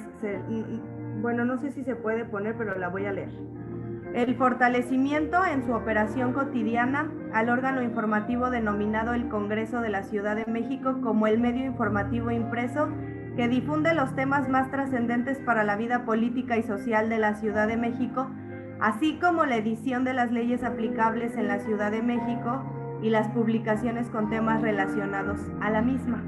Bueno, no sé si se puede poner, pero la voy a leer. El fortalecimiento en su operación cotidiana al órgano informativo denominado el Congreso de la Ciudad de México como el medio informativo impreso que difunde los temas más trascendentes para la vida política y social de la Ciudad de México, así como la edición de las leyes aplicables en la Ciudad de México y las publicaciones con temas relacionados a la misma.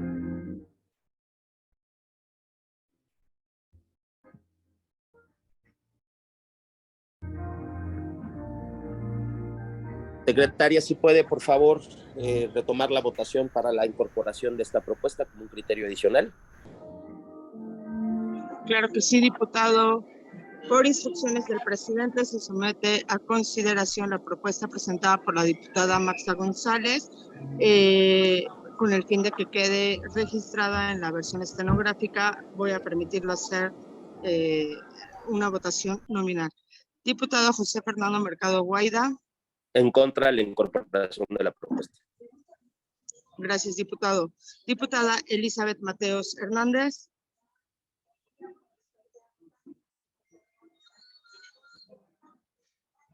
Secretaria, si puede, por favor, retomar la votación para la incorporación de esta propuesta como un criterio adicional. Claro que sí, diputado. Por instrucciones del presidente se somete a consideración la propuesta presentada por la diputada Maxta González con el fin de que quede registrada en la versión estenográfica. Voy a permitirlo hacer una votación nominal. Diputado José Fernando Mercado Guaida. En contra de la incorporación de la propuesta. Gracias, diputado. Diputada Elizabeth Mateos Hernández.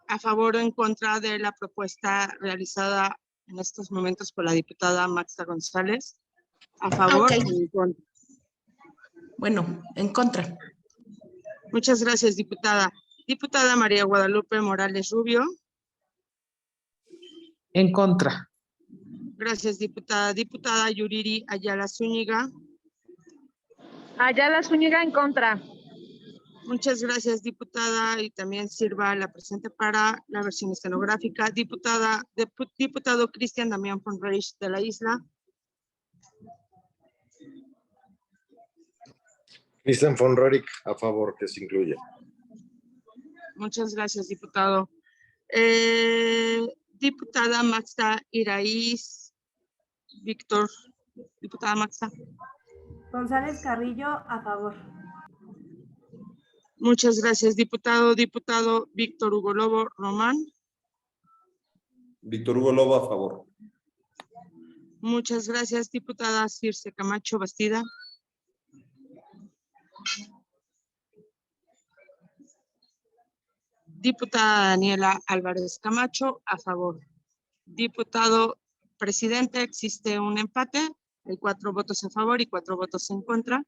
A favor o en contra de la propuesta realizada en estos momentos por la diputada Maxta González. A favor o en contra. Bueno, en contra. Muchas gracias, diputada. Diputada María Guadalupe Morales Rubio. En contra. Gracias, diputada. Diputada Yuriri Ayala Zúñiga. Ayala Zúñiga en contra. Muchas gracias, diputada, y también sirva la presente para la versión estenográfica. Diputado Cristian Damián Fonreich de la Isla. Cristian Fonreich, a favor que se incluya. Muchas gracias, diputado. Diputada Maxta Iraíz Víctor. Diputada Maxta. González Carrillo, a favor. Muchas gracias, diputado. Diputado Víctor Hugo Lobo Román. Víctor Hugo Lobo, a favor. Muchas gracias, diputada Circe Camacho Bastida. Diputada Daniela Álvarez Camacho, a favor. Diputado presidente, existe un empate, hay 4 votos a favor y 4 votos en contra.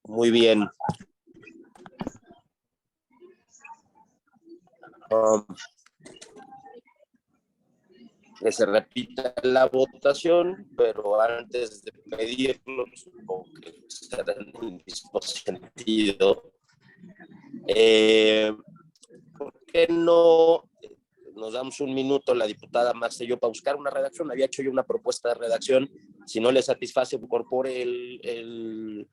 Muy bien. Que se repita la votación, pero antes de pedirlo, supongo que será en el mismo sentido. ¿Por qué no nos damos un minuto, la diputada Maxa y yo, para buscar una redacción? Había hecho yo una propuesta de redacción. Si no le satisface, incorpore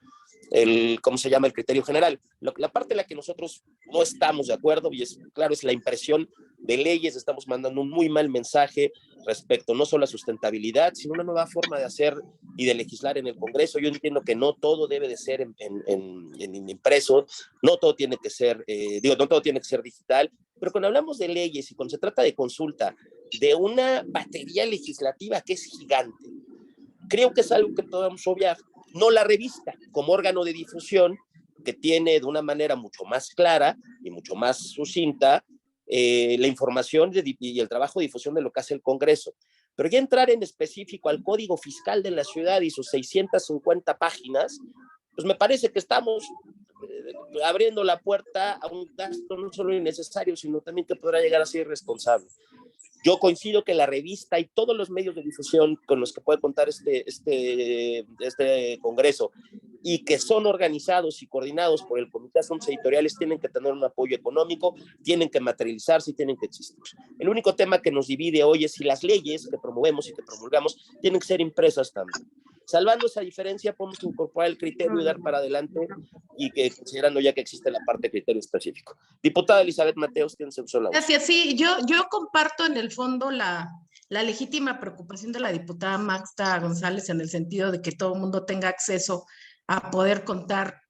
¿cómo se llama? El criterio general. La parte en la que nosotros no estamos de acuerdo, y claro, es la impresión de leyes. Estamos mandando un muy mal mensaje respecto no solo a sustentabilidad, sino una nueva forma de hacer y de legislar en el Congreso. Yo entiendo que no todo debe de ser en impreso, no todo tiene que ser, no todo tiene que ser digital, pero cuando hablamos de leyes y cuando se trata de consulta de una batería legislativa que es gigante, creo que es algo que podemos obviar. No la revista, como órgano de difusión, que tiene de una manera mucho más clara y mucho más sucinta la información y el trabajo de difusión de lo que hace el Congreso. Pero ya entrar en específico al Código Fiscal de la Ciudad y sus 650 páginas, pues me parece que estamos abriendo la puerta a un gasto no solo innecesario, sino también que podrá llegar a ser irresponsable. Yo coincido que la revista y todos los medios de difusión con los que puede contar este Congreso y que son organizados y coordinados por el Comité de Asuntos Editoriales tienen que tener un apoyo económico, tienen que materializarse y tienen que existir. El único tema que nos divide hoy es si las leyes que promovemos y que promulgamos tienen que ser impresas también. Salvando esa diferencia, podemos incorporar el criterio y dar para adelante, y que considerando ya que existe la parte de criterio específico. Diputada Elizabeth Mateos, tiene su uso la voz. Gracias, sí, yo comparto en el fondo la legítima preocupación de la diputada Maxta González en el sentido de que todo el mundo tenga acceso a poder contar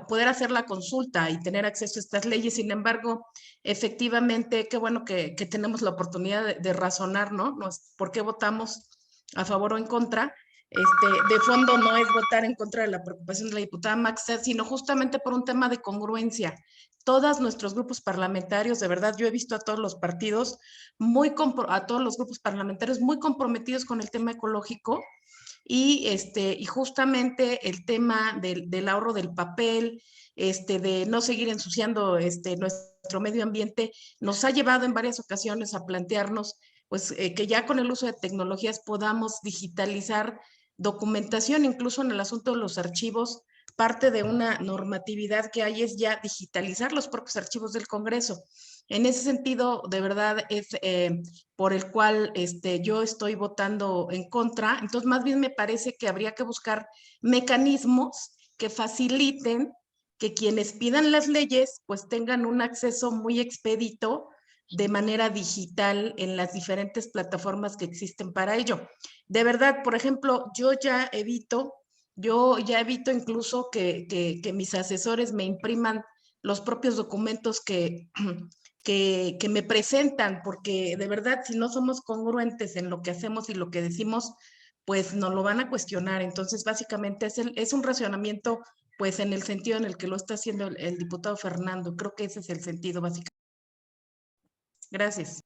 poder hacer la consulta y tener acceso a estas leyes. Sin embargo, efectivamente, qué bueno que tenemos la oportunidad de razonar, ¿no? ¿Por qué votamos a favor o en contra? De fondo no es votar en contra de la preocupación de la diputada Maxta, sino justamente por un tema de congruencia. Todos nuestros grupos parlamentarios, de verdad, yo he visto a todos los partidos, a todos los grupos parlamentarios muy comprometidos con el tema ecológico y justamente el tema del ahorro del papel, de no seguir ensuciando nuestro medio ambiente, nos ha llevado en varias ocasiones a plantearnos pues, que ya con el uso de tecnologías podamos digitalizar documentación, incluso en el asunto de los archivos. Parte de una normatividad que hay es ya digitalizar los propios archivos del Congreso. En ese sentido, de verdad, es por el cual yo estoy votando en contra. Entonces, más bien me parece que habría que buscar mecanismos que faciliten que quienes pidan las leyes, pues tengan un acceso muy expedito de manera digital en las diferentes plataformas que existen para ello. De verdad, por ejemplo, yo ya evito incluso que mis asesores me impriman los propios documentos que me presentan, porque de verdad, si no somos congruentes en lo que hacemos y lo que decimos, pues nos lo van a cuestionar. Entonces, básicamente es un racionamiento, pues en el sentido en el que lo está haciendo el diputado Fernando. Creo que ese es el sentido básicamente. Gracias.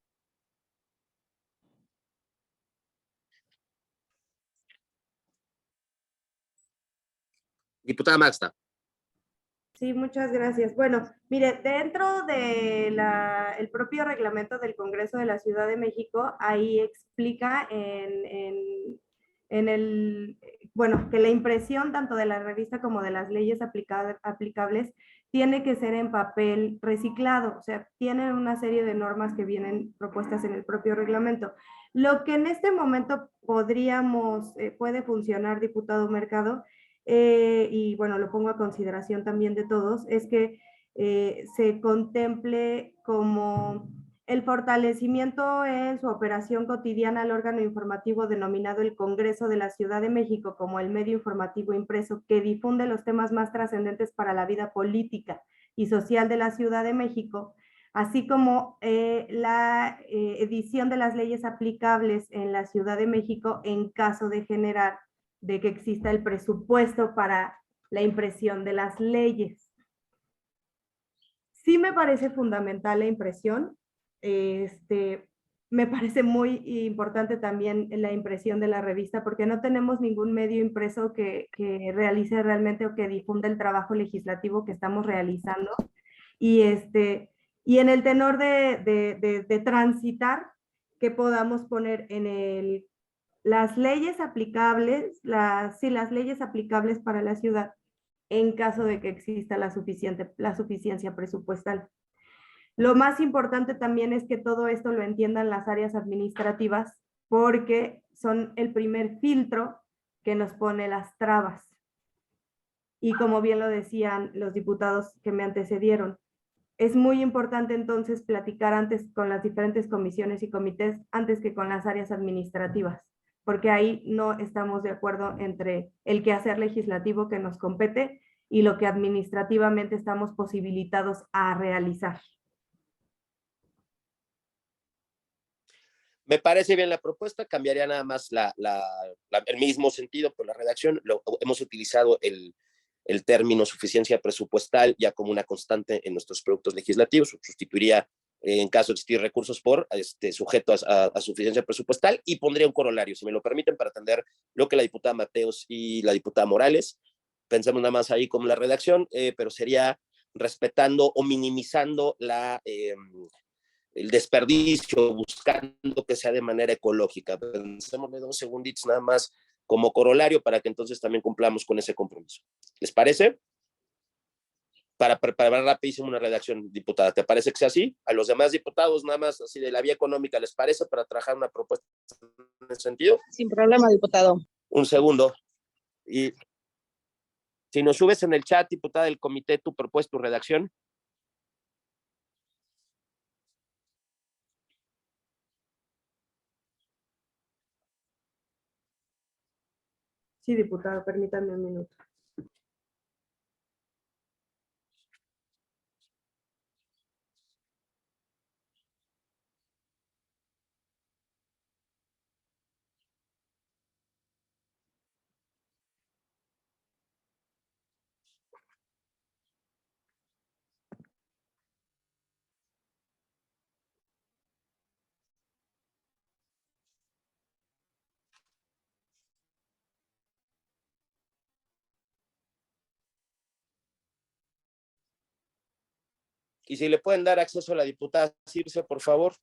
Diputada Maxta. Sí, muchas gracias. Bueno, mire, dentro de el propio reglamento del Congreso de la Ciudad de México, ahí explica bueno, que la impresión tanto de la revista como de las leyes aplicables tiene que ser en papel reciclado, o sea, tienen una serie de normas que vienen propuestas en el propio reglamento. Lo que en este momento puede funcionar, diputado Mercado, y bueno, lo pongo a consideración también de todos, es que se contemple como el fortalecimiento en su operación cotidiana al órgano informativo denominado el Congreso de la Ciudad de México como el medio informativo impreso que difunde los temas más trascendentes para la vida política y social de la Ciudad de México, así como la edición de las leyes aplicables en la Ciudad de México en caso de que exista el presupuesto para la impresión de las leyes. Sí me parece fundamental la impresión. Me parece muy importante también la impresión de la revista, porque no tenemos ningún medio impreso que realice realmente o que difunda el trabajo legislativo que estamos realizando. Y en el tenor de transitar, que podamos poner en las leyes aplicables, las leyes aplicables para la ciudad, en caso de que exista la suficiencia presupuestal. Lo más importante también es que todo esto lo entiendan las áreas administrativas, porque son el primer filtro que nos pone las trabas. Y como bien lo decían los diputados que me antecedieron, es muy importante entonces platicar antes con las diferentes comisiones y comités antes que con las áreas administrativas, porque ahí no estamos de acuerdo entre el quehacer legislativo que nos compete y lo que administrativamente estamos posibilitados a realizar. Me parece bien la propuesta, cambiaría nada más el mismo sentido por la redacción. Hemos utilizado el término suficiencia presupuestal ya como una constante en nuestros productos legislativos. Sustituiría, en caso de existir recursos, por sujeto a suficiencia presupuestal, y pondría un corolario, si me lo permiten, para atender lo que la diputada Mateos y la diputada Morales. Pensemos nada más ahí como la redacción, pero sería respetando o minimizando el desperdicio, buscando que sea de manera ecológica. Pensémosle 2 segunditos nada más como corolario para que entonces también cumplamos con ese compromiso. ¿Les parece? Para preparar rapidísimo una redacción, diputada. ¿Te parece que sea así? A los demás diputados, nada más así de la vía económica, ¿les parece para trabajar una propuesta en ese sentido? Sin problema, diputado. Un segundo. Y si nos subes en el chat, diputada del comité, tu propuesta, tu redacción. Sí, diputado, permítanme un minuto. Y si le pueden dar acceso a la diputada Circe, por favor.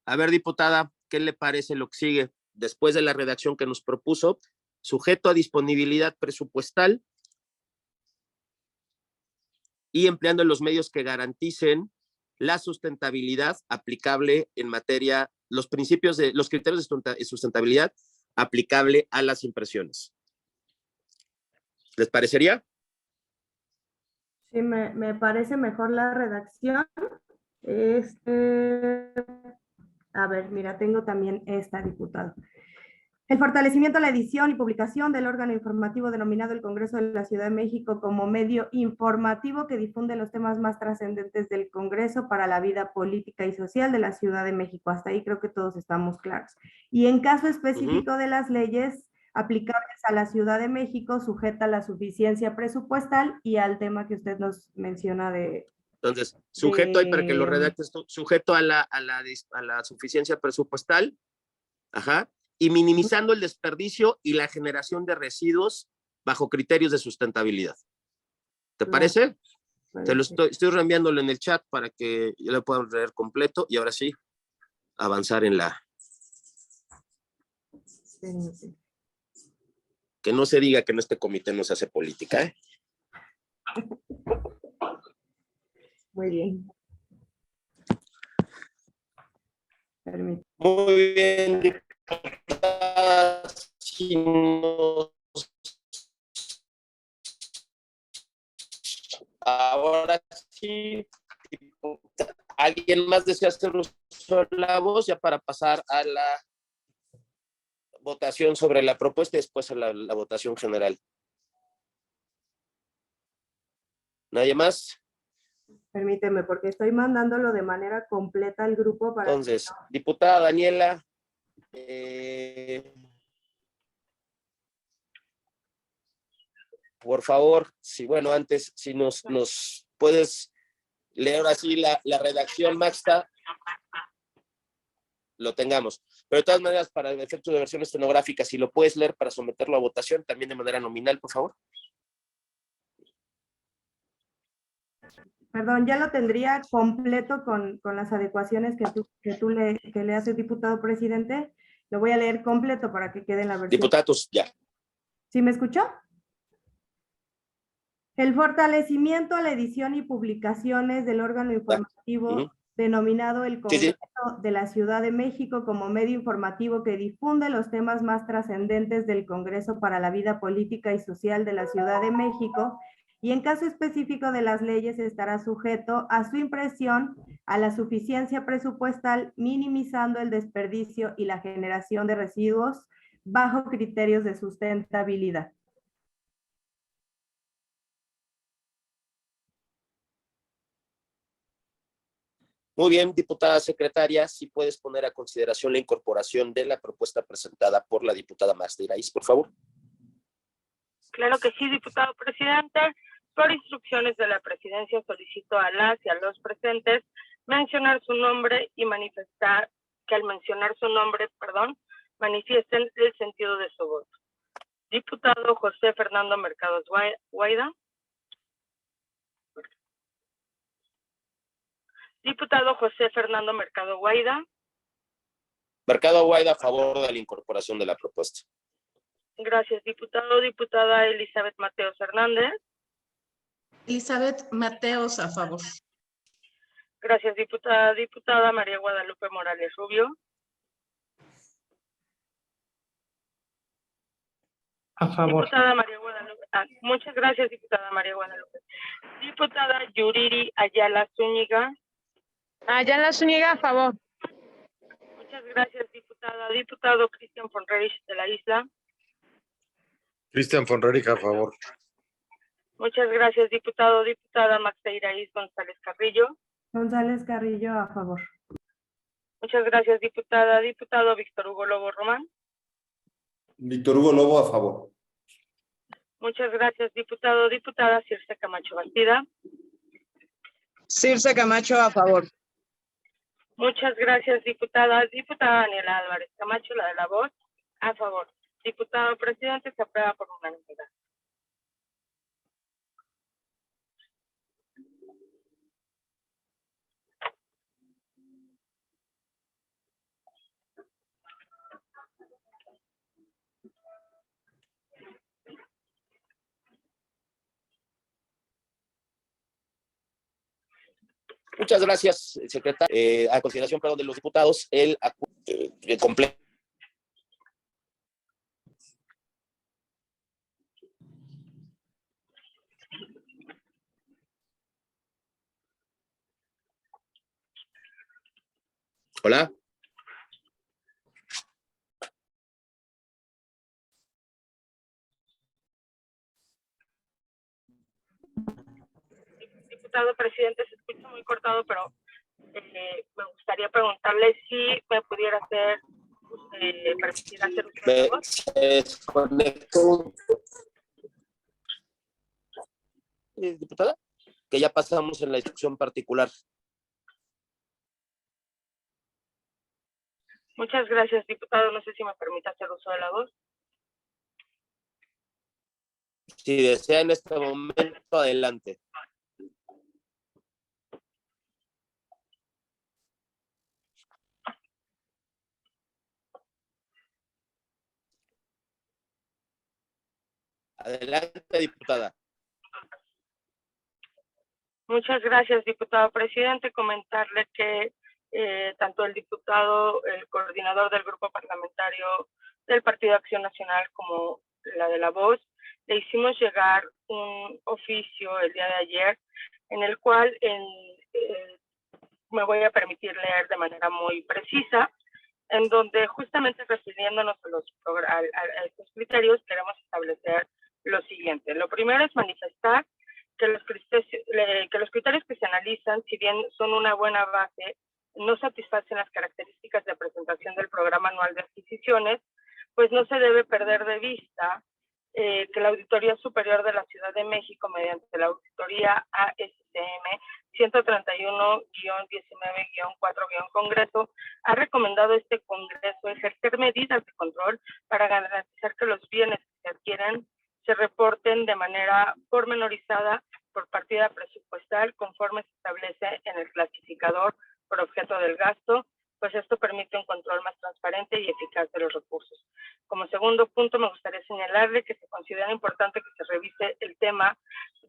A ver, diputada, ¿qué le parece lo que sigue después de la redacción que nos propuso? Sujeto a disponibilidad presupuestal y empleando los medios que garanticen la sustentabilidad aplicable en materia, los criterios de sustentabilidad aplicable a las impresiones. ¿Les parecería? Sí, me parece mejor la redacción. A ver, mira, tengo también esta, diputado. El fortalecimiento de la edición y publicación del órgano informativo denominado el Congreso de la Ciudad de México como medio informativo que difunde los temas más trascendentes del Congreso para la vida política y social de la Ciudad de México. Hasta ahí creo que todos estamos claros. Y en caso específico de las leyes aplicables a la Ciudad de México, sujeta a la suficiencia presupuestal y al tema que usted nos menciona de... Entonces, sujeto ahí para que lo redactes tú, sujeto a la suficiencia presupuestal, ajá, y minimizando el desperdicio y la generación de residuos bajo criterios de sustentabilidad. ¿Te parece? Te lo estoy reenviándolo en el chat para que yo lo pueda leer completo y ahora sí, avanzar en la... Sí. Que no se diga que en este comité no se hace política, ¿eh? Muy bien. Permítame. Muy bien, diputada. Si nos- Ahora sí, ¿alguien más desea hacer uso de la voz ya para pasar a la votación sobre la propuesta y después a la votación general? ¿Nadie más? Permíteme, porque estoy mandándolo de manera completa al grupo para... Entonces, diputada Daniela, por favor, antes, si nos puedes leer así la redacción, Maxta, lo tengamos. Pero de todas maneras, para el efecto de versión estenográfica, si lo puedes leer para someterlo a votación, también de manera nominal, por favor. Perdón, ya lo tendría completo con las adecuaciones que le haces, diputado presidente. Lo voy a leer completo para que quede en la versión. Diputados, ya. ¿Sí me escuchó? El fortalecimiento a la edición y publicaciones del órgano informativo denominado el Congreso de la Ciudad de México como medio informativo que difunde los temas más trascendentes del Congreso para la vida política y social de la Ciudad de México, y en caso específico de las leyes estará sujeto a su impresión, a la suficiencia presupuestal, minimizando el desperdicio y la generación de residuos bajo criterios de sustentabilidad. Muy bien, diputada secretaria, si puedes poner a consideración la incorporación de la propuesta presentada por la diputada Maxta Iraíz, por favor. Claro que sí, diputado presidente. Por instrucciones de la presidencia solicito a las y a los presentes mencionar su nombre y manifestar que al mencionar su nombre, manifiesten el sentido de su voto. Diputado José Fernando Mercados Guaida. Diputado José Fernando Mercado Guaida. Mercado Guaida, a favor de la incorporación de la propuesta. Gracias, diputado. Diputada Elizabeth Mateos Hernández. Elizabeth Mateos, a favor. Gracias, diputada. Diputada María Guadalupe Morales Rubio. A favor. Diputada María Guadalupe. Muchas gracias, diputada María Guadalupe. Diputada Yuriri Ayala Zúñiga. Ayala Zúñiga, a favor. Muchas gracias, diputada. Diputado Cristian Fonreich de la Isla. Cristian Fonreric, a favor. Muchas gracias, diputado. Diputada Maxta Iraíz González Carrillo. González Carrillo, a favor. Muchas gracias, diputada. Diputado Víctor Hugo Lobo Román. Víctor Hugo Lobo, a favor. Muchas gracias, diputado. Diputada Circe Camacho Bastida. Circe Camacho, a favor. Muchas gracias, diputada. Diputada Daniela Álvarez Camacho, la de la voz, a favor. Diputado presidente, se aprueba por unanimidad. Muchas gracias, secretaria. A consideración, de los diputados, el completo. Hola. Diputado presidente, se escucha muy cortado, pero me gustaría preguntarle si me pudiera permitir hacer uso de la voz. Se desconectó. Diputada, que ya pasamos en la instrucción particular. Muchas gracias, diputado. No sé si me permite hacer uso de la voz. Si desea en este momento, adelante. Adelante, diputada. Muchas gracias, diputado presidente. Comentarle que tanto el diputado, el coordinador del grupo parlamentario del Partido Acción Nacional como la de La Voz, le hicimos llegar un oficio el día de ayer en el cual me voy a permitir leer de manera muy precisa, en donde justamente refiriéndonos a estos criterios queremos establecer lo siguiente. Lo primero es manifestar que los criterios que se analizan, si bien son una buena base, no satisfacen las características de presentación del programa anual de adquisiciones, pues no se debe perder de vista que la Auditoría Superior de la Ciudad de México, mediante la Auditoría ASCM 131-19-4-Congreso, ha recomendado a este Congreso ejercer medidas de control para garantizar que los bienes que se adquieren se reporten de manera pormenorizada por partida presupuestal conforme se establece en el clasificador por objeto del gasto, pues esto permite un control más transparente y eficaz de los recursos. Como segundo punto, me gustaría señalarle que se considera importante que se revise el tema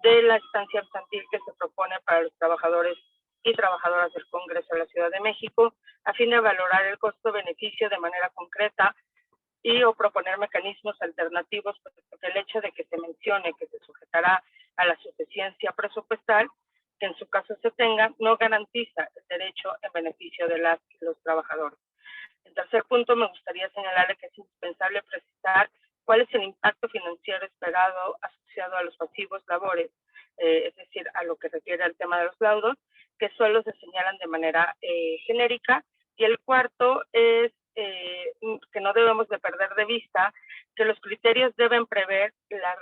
de la estancia infantil que se propone para los trabajadores y trabajadoras del Congreso de la Ciudad de México, a fin de valorar el costo-beneficio de manera concreta y o proponer mecanismos alternativos, porque el hecho de que se mencione que se sujetará a la suficiencia presupuestal, que en su caso se tenga, no garantiza el derecho en beneficio de las y los trabajadores. En tercer punto, me gustaría señalarle que es indispensable precisar cuál es el impacto financiero esperado asociado a los pasivos labores, es decir, a lo que refiere al tema de los laudos, que solo se señalan de manera genérica. Y el cuarto es que no debemos de perder de vista que los criterios deben prever la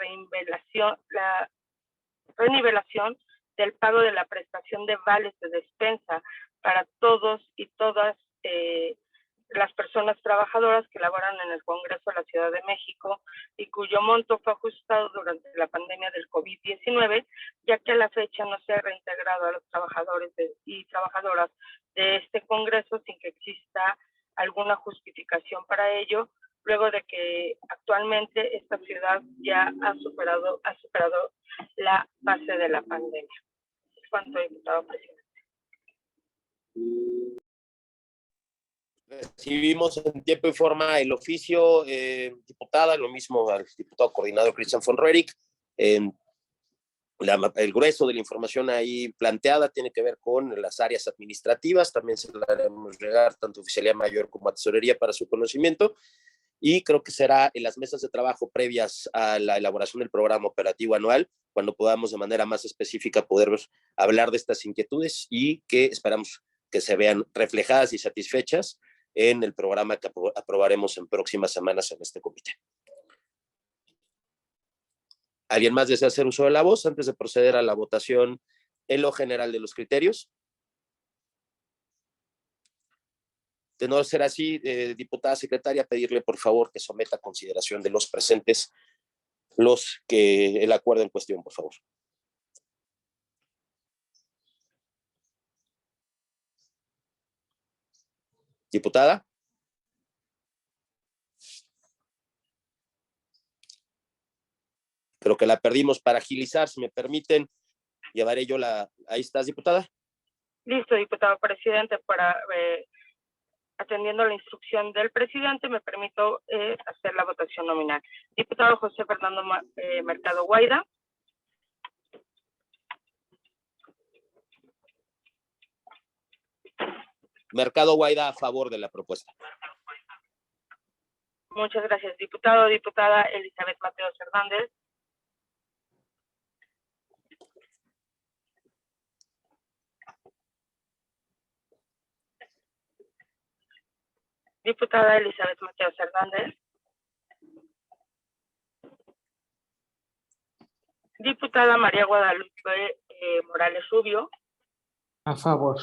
renivelación del pago de la prestación de vales de despensa para todos y todas las personas trabajadoras que laboran en el Congreso de la Ciudad de México y cuyo monto fue ajustado durante la pandemia del COVID-19, ya que a la fecha no se ha reintegrado a los trabajadores y trabajadoras de este Congreso sin que exista alguna justificación para ello, luego de que actualmente esta ciudad ya ha superado la fase de la pandemia. ¿Cuánto, diputado presidente? Recibimos en tiempo y forma el oficio, diputada, lo mismo al diputado coordinador Christian von Roerich. El grueso de la información ahí planteada tiene que ver con las áreas administrativas, también se la haremos llegar tanto a Oficialía Mayor como a Tesorería para su conocimiento, y creo que será en las mesas de trabajo previas a la elaboración del programa operativo anual, cuando podamos de manera más específica poder hablar de estas inquietudes y que esperamos que se vean reflejadas y satisfechas en el programa que aprobaremos en próximas semanas en este comité. ¿Alguien más desea hacer uso de la voz antes de proceder a la votación en lo general de los criterios? De no ser así, diputada secretaria, pedirle por favor que someta a consideración de los presentes el acuerdo en cuestión, por favor. Diputada. Creo que la perdimos. Para agilizar, si me permiten, llevaré yo Ahí estás, diputada. Listo, diputado presidente, atendiendo la instrucción del presidente, me permito hacer la votación nominal. Diputado José Fernando Mercado Guaida. Mercado Guaida, a favor de la propuesta. Muchas gracias, diputado. Diputada Elizabeth Mateos Hernández. Diputada Elizabeth Mateos Hernández. Diputada María Guadalupe Morales Rubio. A favor.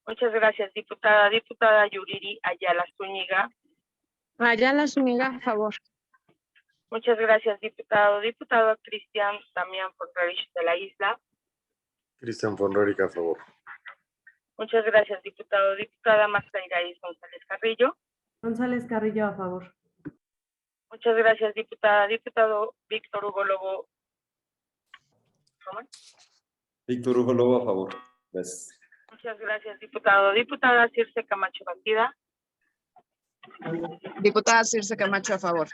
Muchas gracias, diputada. Diputada Yuriri Ayala Zúñiga. Ayala Zúñiga, a favor. Muchas gracias, diputado. Diputado Cristian Damián von Roerich de la Isla. Christian von Roerich, a favor. Muchas gracias, diputado. Diputada Magda Iraíz González Carrillo. González Carrillo, a favor. Muchas gracias, diputada. Diputado Víctor Hugo Lobo. ¿Román? Víctor Hugo Lobo, a favor. Gracias. Muchas gracias, diputado. Diputada Circe Camacho Bastida. Diputada Circe Camacho, a favor.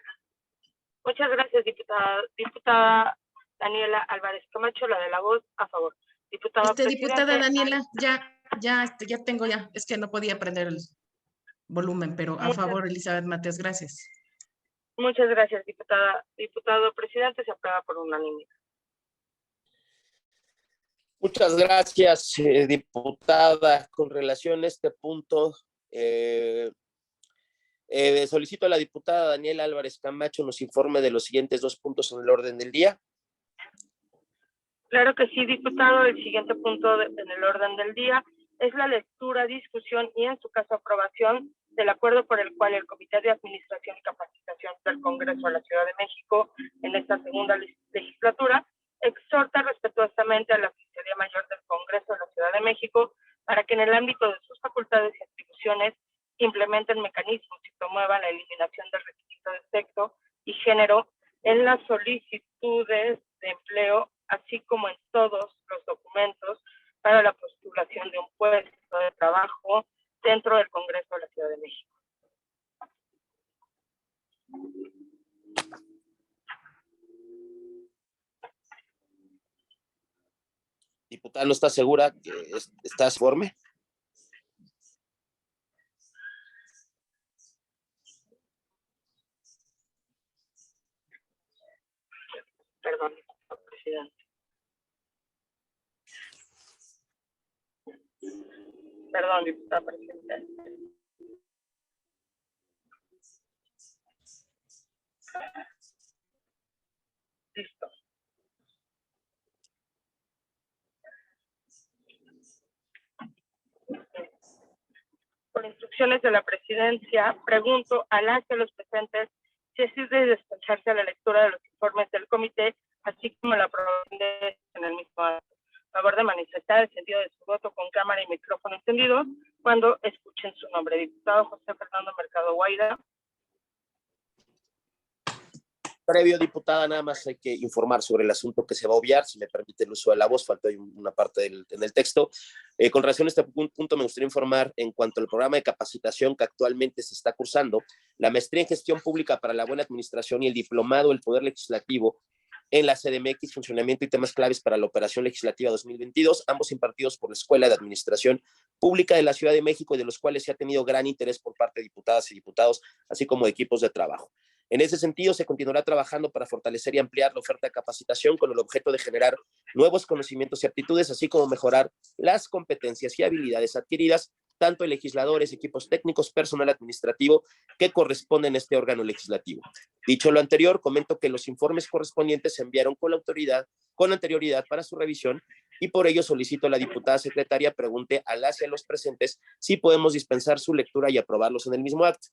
Muchas gracias, diputada. Diputada Daniela Álvarez Camacho, la de la voz, a favor. Diputado Diputada presidente. Daniela, ya tengo ya. Es que no podía prender el volumen, pero a favor, Elizabeth Mateos, gracias. Muchas gracias, diputada. Diputado presidente, se aprueba por unanimidad. Muchas gracias, diputada. Con relación a este punto, solicito a la diputada Daniela Álvarez Camacho nos informe de los siguientes 2 puntos en el orden del día. Claro que sí, diputado. El siguiente punto en el orden del día es la lectura, discusión y, en su caso, aprobación del acuerdo por el cual el Comité de Administración y Capacitación del Congreso de la Ciudad de México, en esta segunda legislatura, exhorta respetuosamente a la Oficialía Mayor del Congreso de la Ciudad de México para que en el ámbito de sus facultades y atribuciones implementen mecanismos y promuevan la eliminación del requisito de sexo y género en las solicitudes de empleo, así como en todos los documentos para la postulación de un puesto de trabajo dentro del Congreso de la Ciudad de México. Diputada, ¿no está segura que estás conforme? Perdón, presidente. Perdón, diputada presidente. Listo. Por instrucciones de la presidencia, pregunto a las y a los presentes si es de despacharse a la lectura de los informes del comité, así como la aprobación de en el mismo acto. A favor de manifestar el sentido de su voto con cámara y micrófono encendidos cuando escuchen su nombre. Diputado José Fernando Mercado Guaida. Previo, diputada, nada más hay que informar sobre el asunto que se va a obviar, si me permite el uso de la voz, falta una parte en el texto. Con relación a este punto, me gustaría informar en cuanto al programa de capacitación que actualmente se está cursando, la maestría en gestión pública para la buena administración y el diplomado del Poder Legislativo en la CDMX, funcionamiento y temas claves para la operación legislativa 2022, ambos impartidos por la Escuela de Administración Pública de la Ciudad de México, y de los cuales se ha tenido gran interés por parte de diputadas y diputados, así como de equipos de trabajo. En ese sentido, se continuará trabajando para fortalecer y ampliar la oferta de capacitación con el objeto de generar nuevos conocimientos y aptitudes, así como mejorar las competencias y habilidades adquiridas, tanto en legisladores, equipos técnicos, personal administrativo que corresponden a este órgano legislativo. Dicho lo anterior, comento que los informes correspondientes se enviaron con anterioridad para su revisión, y por ello solicito a la diputada secretaria pregunte a las y a los presentes si podemos dispensar su lectura y aprobarlos en el mismo acto.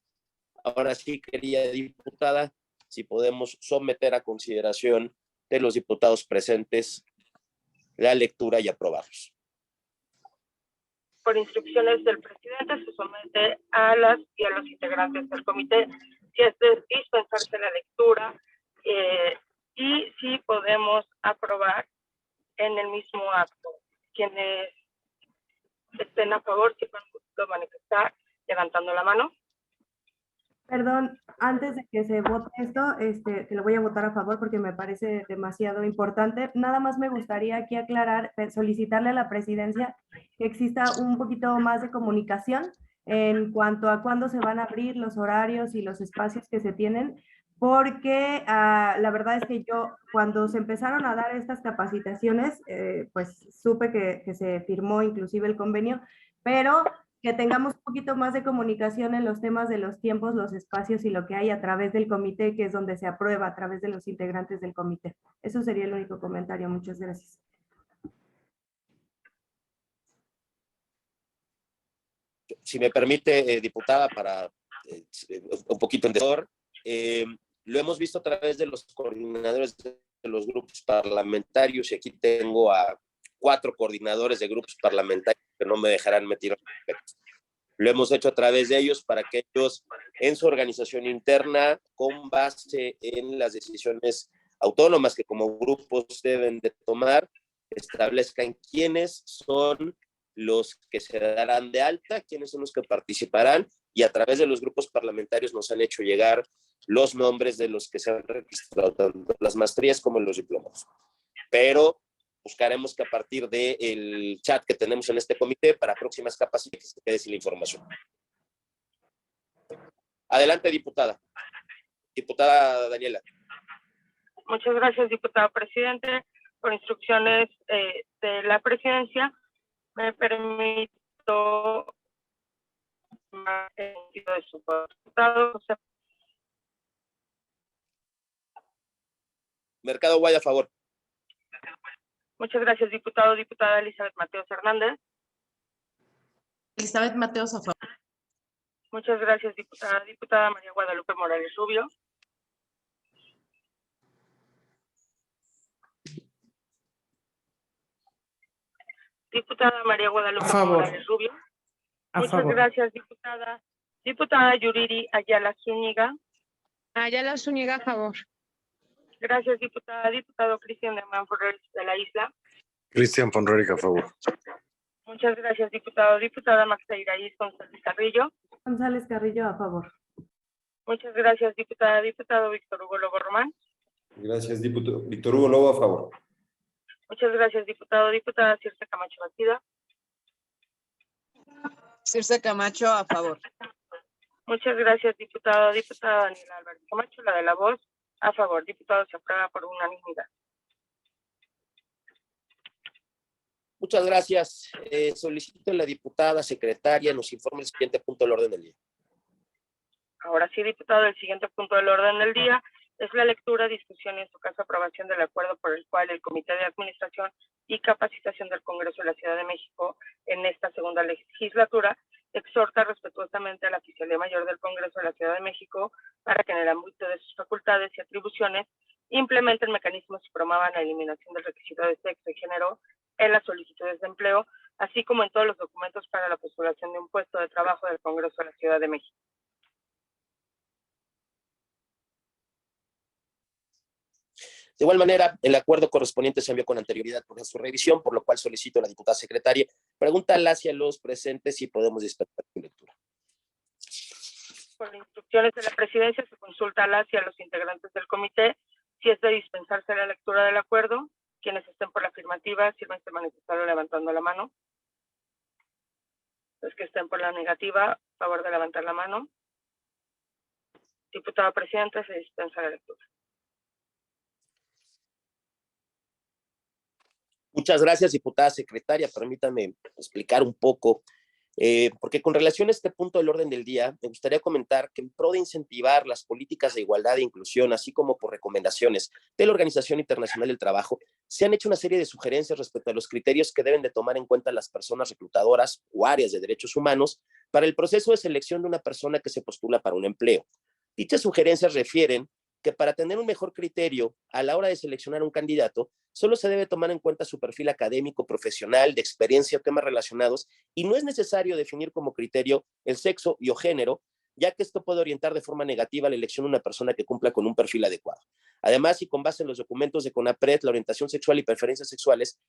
Ahora sí, querida diputada, si podemos someter a consideración de los diputados presentes la lectura y aprobarlos. Por instrucciones del presidente, se somete a las y a los integrantes del comité si es de dispensarse la lectura y si podemos aprobar en el mismo acto. Quienes estén a favor, si pueden manifestar levantando la mano. Perdón, antes de que se vote esto, que lo voy a votar a favor porque me parece demasiado importante. Nada más me gustaría aquí aclarar, solicitarle a la presidencia que exista un poquito más de comunicación en cuanto a cuándo se van a abrir los horarios y los espacios que se tienen, porque la verdad es que yo, cuando se empezaron a dar estas capacitaciones, pues supe que se firmó inclusive el convenio, pero que tengamos un poquito más de comunicación en los temas de los tiempos, los espacios y lo que hay a través del comité, que es donde se aprueba a través de los integrantes del comité. Eso sería el único comentario. Muchas gracias. Si me permite, diputada, para un poquito entendedor, lo hemos visto a través de los coordinadores de los grupos parlamentarios, y aquí tengo a 4 coordinadores de grupos parlamentarios que no me dejarán mentir. Lo hemos hecho a través de ellos para que ellos, en su organización interna, con base en las decisiones autónomas que como grupos deben de tomar, establezcan quiénes son los que se darán de alta, quiénes son los que participarán, y a través de los grupos parlamentarios nos han hecho llegar los nombres de los que se han registrado, tanto las maestrías como los diplomados. Pero buscaremos que a partir del chat que tenemos en este comité para próximas capacitaciones se quede sin la información. Adelante, diputada. Diputada Daniela. Muchas gracias, diputado presidente. Por instrucciones de la presidencia, me permito el sentido de su diputado. Mercado Guaya, a favor. Muchas gracias, diputado. Diputada Elizabeth Mateos Hernández. Elizabeth Mateos, a favor. Muchas gracias, diputada. Diputada María Guadalupe Morales Rubio. Diputada María Guadalupe A favor. Morales Rubio. A Muchas favor. gracias, diputada. Diputada Yuriri Ayala Zúñiga. Ayala Zúñiga, a favor. Gracias, diputada. Diputado Cristian de Manfred de la Isla. Cristian Fonrorica, a favor. Muchas gracias, diputado. Diputada Maxta Iraíz González Carrillo. González Carrillo, a favor. Muchas gracias, diputada. Diputado Víctor Hugo Lobo Román. Gracias, diputado. Víctor Hugo Lobo, a favor. Muchas gracias, diputado. Diputada Circe Camacho Bastida. Circe Camacho, a favor. Muchas gracias, diputado. Diputada Daniela Álvarez Camacho, la de la voz, a favor. Diputado, se aprueba por unanimidad. Muchas gracias. Solicito a la diputada secretaria nos informe el siguiente punto del orden del día. Ahora sí, diputado, el siguiente punto del orden del día es la lectura, discusión y en su caso aprobación del acuerdo por el cual el Comité de Administración y Capacitación del Congreso de la Ciudad de México en esta segunda legislatura exhorta respetuosamente a la Oficialía Mayor del Congreso de la Ciudad de México para que en el ámbito de sus facultades y atribuciones implementen mecanismos y promuevan la eliminación del requisito de sexo y género en las solicitudes de empleo, así como en todos los documentos para la postulación de un puesto de trabajo del Congreso de la Ciudad de México. De igual manera, el acuerdo correspondiente se envió con anterioridad por su revisión, por lo cual solicito a la diputada secretaria preguntarle hacia los presentes si podemos dispensar su lectura. Por instrucciones de la presidencia, se consulta hacia los integrantes del comité si es de dispensarse la lectura del acuerdo. Quienes estén por la afirmativa, sírvanse manifestarlo levantando la mano. Los que estén por la negativa, a favor de levantar la mano. Diputado presidente, se dispensa la lectura. Muchas gracias, diputada secretaria. Permítame explicar un poco, porque con relación a este punto del orden del día, me gustaría comentar que en pro de incentivar las políticas de igualdad e inclusión, así como por recomendaciones de la Organización Internacional del Trabajo, se han hecho una serie de sugerencias respecto a los criterios que deben de tomar en cuenta las personas reclutadoras o áreas de derechos humanos para el proceso de selección de una persona que se postula para un empleo. Dichas sugerencias refieren que para tener un mejor criterio a la hora de seleccionar un candidato, solo se debe tomar en cuenta su perfil académico, profesional, de experiencia o temas relacionados, y no es necesario definir como criterio el sexo y o género, ya que esto puede orientar de forma negativa la elección de una persona que cumpla con un perfil adecuado. Además, y con base en los documentos de CONAPRED, la orientación sexual y preferencias sexuales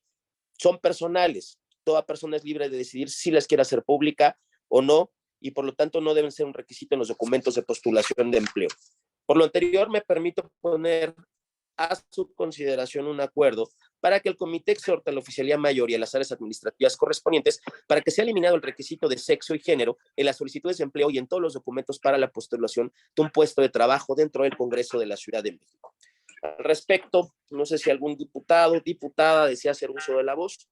son personales. Toda persona es libre de decidir si las quiere hacer pública o no, y por lo tanto no deben ser un requisito en los documentos de postulación de empleo. Por lo anterior, me permito poner a su consideración un acuerdo para que el comité exhorte a la Oficialía Mayor y a las áreas administrativas correspondientes para que sea eliminado el requisito de sexo y género en las solicitudes de empleo y en todos los documentos para la postulación de un puesto de trabajo dentro del Congreso de la Ciudad de México. Al respecto, no sé si algún diputado o diputada desea hacer uso de la voz.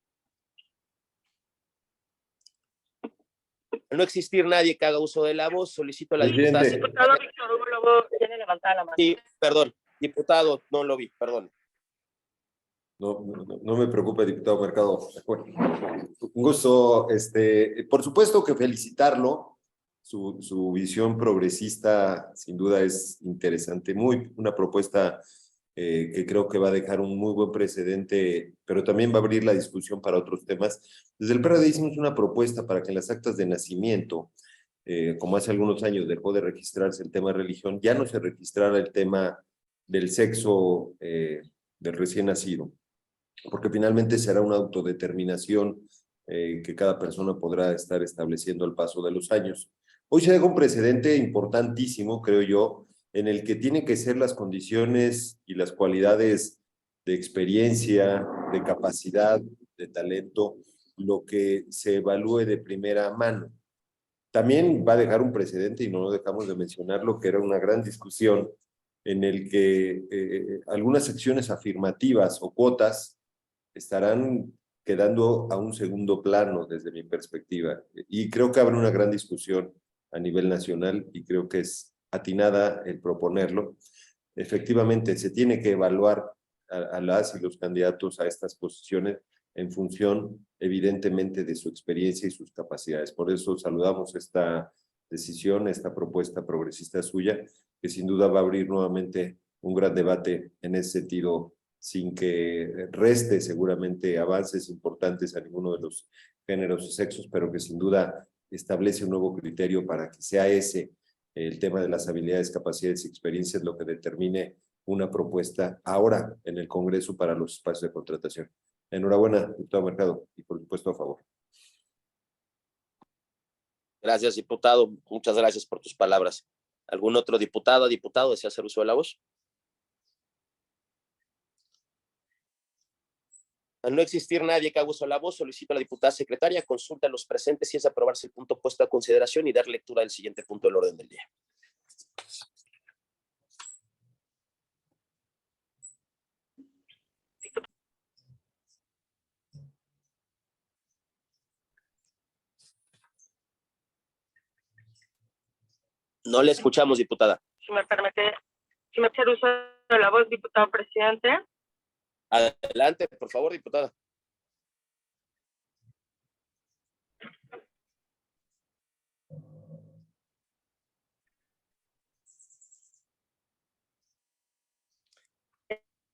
Al no existir nadie que haga uso de la voz, solicito a la diputada. Diputado Víctor Hugo Lobo tiene levantada la mano. Sí, perdón, diputado, no lo vi, perdón. No me preocupe, diputado Mercado. Bueno, un gusto. Por supuesto que felicitarlo. Su visión progresista sin duda es interesante. Una propuesta que creo que va a dejar un muy buen precedente, pero también va a abrir la discusión para otros temas. Desde el PRD hicimos una propuesta para que en las actas de nacimiento, como hace algunos años dejó de registrarse el tema de religión, ya no se registrara el tema del sexo del recién nacido, porque finalmente será una autodeterminación que cada persona podrá estar estableciendo al paso de los años. Hoy se deja un precedente importantísimo, creo yo, en el que tienen que ser las condiciones y las cualidades de experiencia, de capacidad, de talento, lo que se evalúe de primera mano. También va a dejar un precedente, y no dejamos de mencionarlo, que era una gran discusión en el que algunas acciones afirmativas o cuotas estarán quedando a un segundo plano desde mi perspectiva. Y creo que habrá una gran discusión a nivel nacional y creo que es atinada el proponerlo. Efectivamente, se tiene que evaluar a las y los candidatos a estas posiciones en función, evidentemente, de su experiencia y sus capacidades. Por eso saludamos esta decisión, esta propuesta progresista suya, que sin duda va a abrir nuevamente un gran debate en ese sentido, sin que reste seguramente avances importantes a ninguno de los géneros y sexos, pero que sin duda establece un nuevo criterio para que sea ese el tema de las habilidades, capacidades y experiencias lo que determine una propuesta ahora en el Congreso para los espacios de contratación. Enhorabuena, diputado Mercado, y por supuesto a favor. Gracias, diputado. Muchas gracias por tus palabras. ¿Algún otro diputado desea hacer uso de la voz? Al no existir nadie que haga uso de la voz, solicito a la diputada secretaria consulta a los presentes si es aprobarse el punto puesto a consideración y dar lectura del siguiente punto del orden del día. No le escuchamos, diputada. Si me permite hacer uso de la voz, diputado presidente. Adelante, por favor, diputada.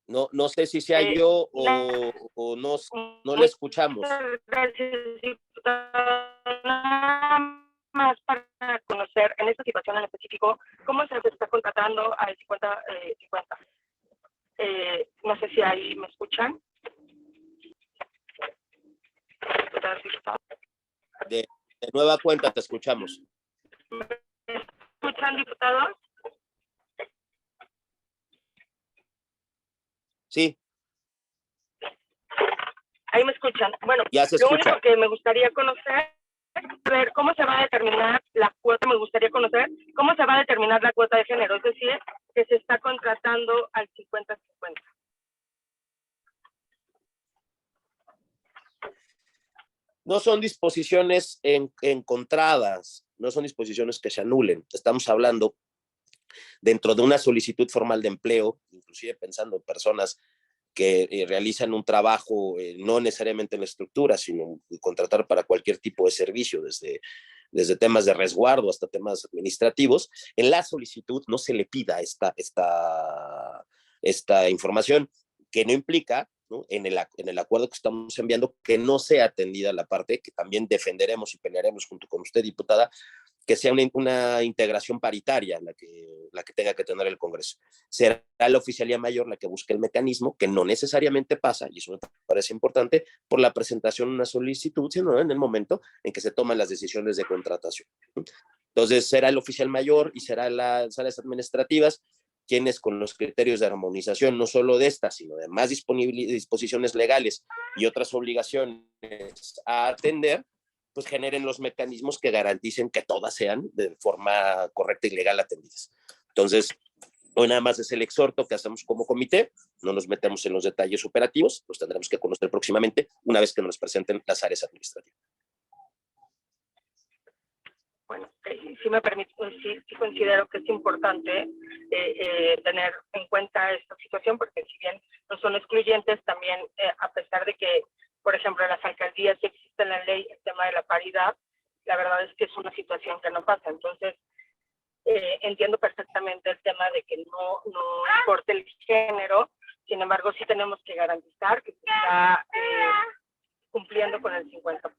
No sé si sea yo o no le escuchamos. Gracias, diputado. Nada más para conocer en esta situación en específico, ¿cómo se está contratando al 50-50? No sé si ahí me escuchan. De nueva cuenta te escuchamos. ¿Me escuchan, diputados? Sí. Ahí me escuchan. Bueno, ya se lo escucha. único que me gustaría conocer, ver cómo se va a determinar la cuota, me gustaría conocer cómo se va a determinar la cuota de género, es decir, que se está contratando al 50-50. No son disposiciones encontradas, no son disposiciones que se anulen. Estamos hablando dentro de una solicitud formal de empleo, inclusive pensando en personas que realizan un trabajo no necesariamente en la estructura, sino contratar para cualquier tipo de servicio, desde temas de resguardo hasta temas administrativos. En la solicitud no se le pida esta información, que no implica, ¿no?, en el acuerdo que estamos enviando, que no sea atendida la parte que también defenderemos y pelearemos junto con usted, diputada, que sea una integración paritaria la que tenga que tener el Congreso. Será la oficialía mayor la que busque el mecanismo, que no necesariamente pasa, y eso me parece importante, por la presentación de una solicitud, sino en el momento en que se toman las decisiones de contratación. Entonces, será el oficial mayor y será las áreas administrativas quienes, con los criterios de armonización, no solo de esta, sino de más disposiciones legales y otras obligaciones a atender, pues generen los mecanismos que garanticen que todas sean de forma correcta y legal atendidas. Entonces, hoy nada más es el exhorto que hacemos como comité, no nos metemos en los detalles operativos, los tendremos que conocer próximamente una vez que nos presenten las áreas administrativas. Bueno, si me permite, sí considero que es importante tener en cuenta esta situación, porque si bien no son excluyentes, también a pesar de que, por ejemplo, en las alcaldías sí existe en la ley el tema de la paridad, la verdad es que es una situación que no pasa. Entonces, entiendo perfectamente el tema de que no importa el género, sin embargo, sí tenemos que garantizar que se está cumpliendo con el 50%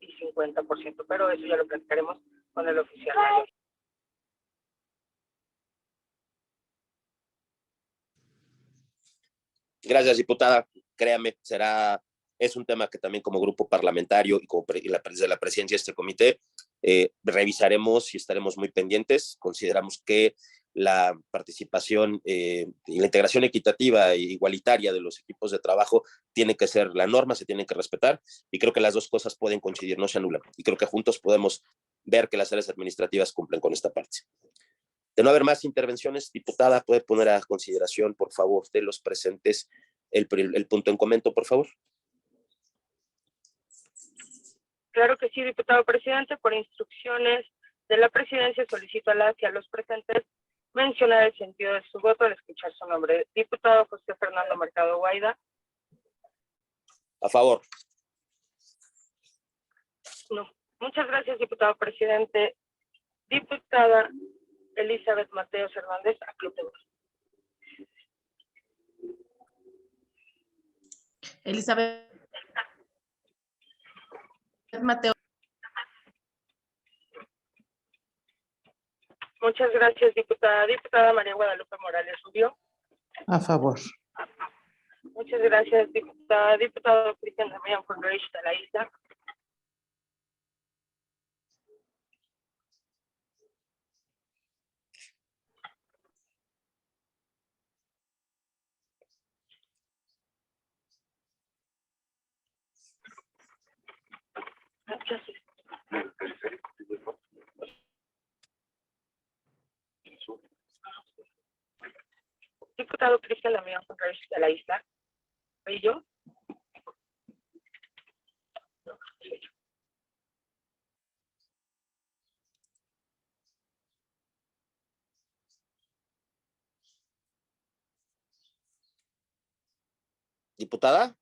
y 50%, pero eso ya lo platicaremos con el oficial mayor. Gracias, diputada. Créame, será es un tema que también como grupo parlamentario y como desde la presidencia de este comité revisaremos y estaremos muy pendientes. Consideramos que la participación y la integración equitativa e igualitaria de los equipos de trabajo tiene que ser la norma, se tienen que respetar, y creo que las dos cosas pueden coincidir, no se anulan, y creo que juntos podemos ver que las áreas administrativas cumplen con esta parte. De no haber más intervenciones, diputada, puede poner a consideración, por favor, de los presentes el punto en comento, por favor. Claro que sí, diputado presidente. Por instrucciones de la presidencia, solicito a las y a los presentes mencionar el sentido de su voto al escuchar su nombre. Diputado José Fernando Mercado Guaida. A favor. No. Muchas gracias, diputado presidente. Diputada Elizabeth Mateos Hernández, a Club de Voz. Elizabeth Mateo. Muchas gracias, diputada. Diputada María Guadalupe Morales Rubio. A favor. Muchas gracias, diputada. Diputado Cristian Damián Fonreich de la Isla. Diputado Cristian Damián Fonreich de la Isla. ¿Y yo? Diputada.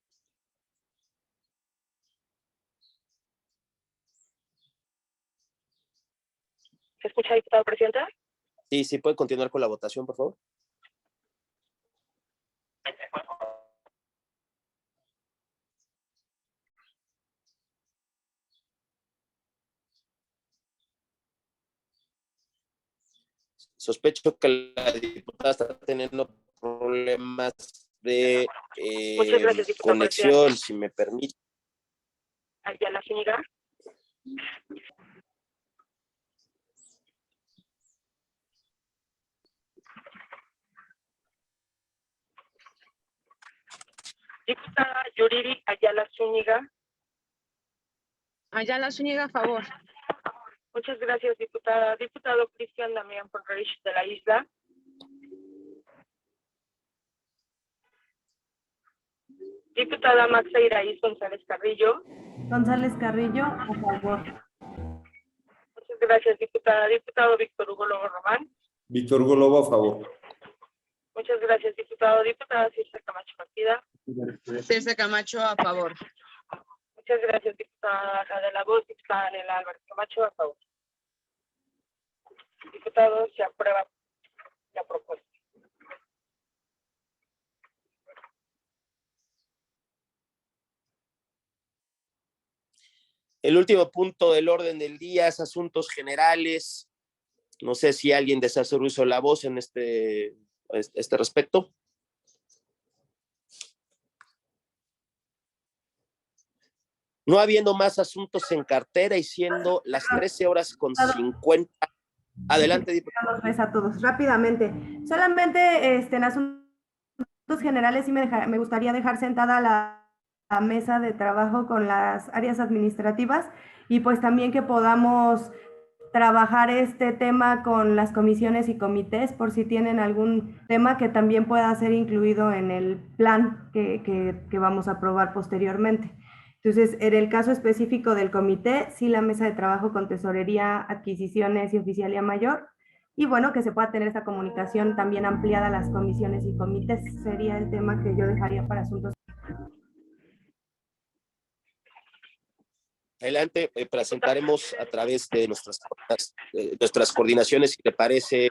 ¿Se escucha, diputado presidente? Sí, sí, puede continuar con la votación, por favor. Sospecho que la diputada está teniendo problemas de Muchas gracias, diputado conexión, presidente. si me permite. Ayala Zúñiga. Diputada Yuriri Ayala Zúñiga. Ayala Zúñiga, a favor. Muchas gracias, diputada. Diputado Cristian Damián Fonreich de la Isla. Diputada Maxa Iraíz González Carrillo. González Carrillo, a favor. Muchas gracias, diputada. Diputado Víctor Hugo Lobo Román. Víctor Hugo Lobo, a favor. Muchas gracias, diputado. Diputada Circe Camacho Partida. Circe Camacho, a favor. Muchas gracias, diputada La de la Voz. Diputada Anela Álvarez Camacho, a favor. Diputado, se aprueba la propuesta. El último punto del orden del día es asuntos generales. No sé si alguien desea hacer uso de la voz en este respecto. No habiendo más asuntos en cartera y siendo las 13:50. Adelante, diputado. A todos, rápidamente. Solamente en asuntos generales sí me gustaría dejar sentada la mesa de trabajo con las áreas administrativas y pues también que podamos trabajar este tema con las comisiones y comités por si tienen algún tema que también pueda ser incluido en el plan que vamos a aprobar posteriormente. Entonces, en el caso específico del comité, sí la mesa de trabajo con tesorería, adquisiciones y oficialía mayor, y bueno, que se pueda tener esta comunicación también ampliada a las comisiones y comités, sería el tema que yo dejaría para asuntos. Adelante, presentaremos a través de nuestras coordinaciones, si le parece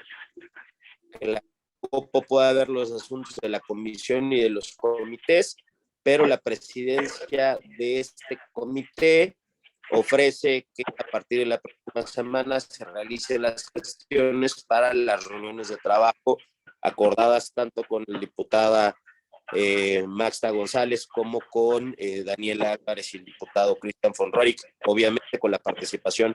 que la COPO pueda ver los asuntos de la comisión y de los comités, pero la presidencia de este comité ofrece que a partir de la próxima semana se realicen las gestiones para las reuniones de trabajo acordadas tanto con la diputada Maxta González como con Daniela Álvarez y el diputado Cristian von Roerich, obviamente con la participación.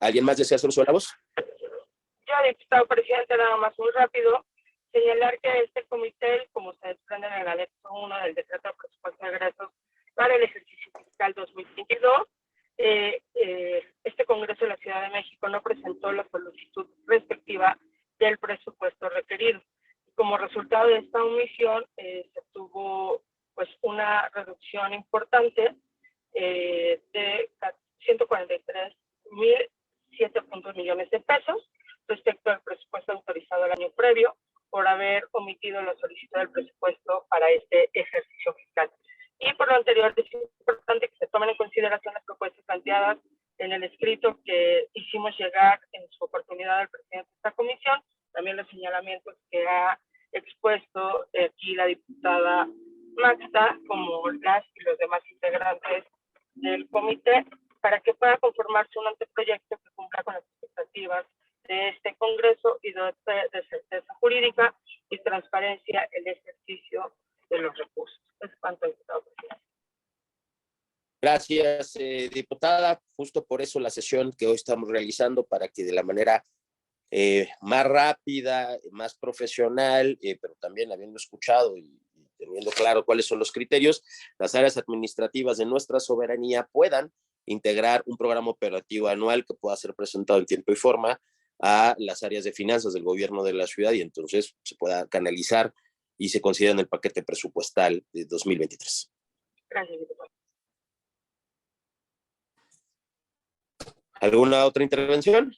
¿Alguien más desea hacer uso de la voz? Yo, diputado presidente, nada más muy rápido, señalar que este comité, como se desprende en el anexo 1 del decreto de presupuesto de egresos para el ejercicio fiscal 2022, este Congreso de la Ciudad de México no presentó la solicitud respectiva del presupuesto requerido. Como resultado de esta omisión, se tuvo pues una reducción importante de 143.007 millones de pesos respecto al presupuesto autorizado el año previo, por haber omitido la solicitud del presupuesto para este ejercicio fiscal. Y por lo anterior, es importante que se tomen en consideración las propuestas planteadas en el escrito que hicimos llegar en su oportunidad al presidente de esta comisión, también los señalamientos que ha expuesto aquí la diputada Maxta, como las y los demás integrantes del comité, para que pueda conformarse un anteproyecto que cumpla con las expectativas de este Congreso y de certeza jurídica y transparencia en el ejercicio de los recursos. Es cuanto, diputado presidente. Gracias, diputada. Justo por eso la sesión que hoy estamos realizando, para que de la manera más rápida, más profesional, pero también habiendo escuchado y teniendo claro cuáles son los criterios, las áreas administrativas de nuestra soberanía puedan integrar un programa operativo anual que pueda ser presentado en tiempo y forma a las áreas de finanzas del gobierno de la ciudad y entonces se pueda canalizar y se considera en el paquete presupuestal de 2023. Gracias, diputado. ¿Alguna otra intervención?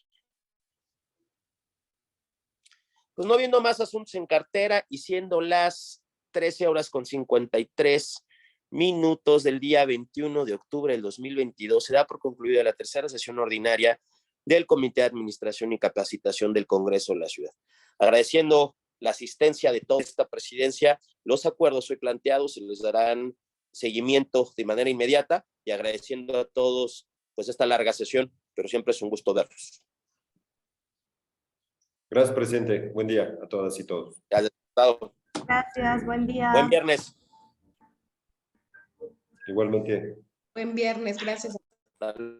Pues no viendo más asuntos en cartera y siendo las 13:53 del día 21 de octubre del 2022, se da por concluida la tercera sesión ordinaria del Comité de Administración y Capacitación del Congreso de la Ciudad. Agradeciendo la asistencia de toda esta presidencia, los acuerdos hoy planteados se les darán seguimiento de manera inmediata y agradeciendo a todos pues esta larga sesión, pero siempre es un gusto verlos. Gracias, presidente. Buen día a todas y todos. Gracias, diputado. Gracias, buen día. Buen viernes. Igualmente. Buen viernes, gracias. Hasta luego.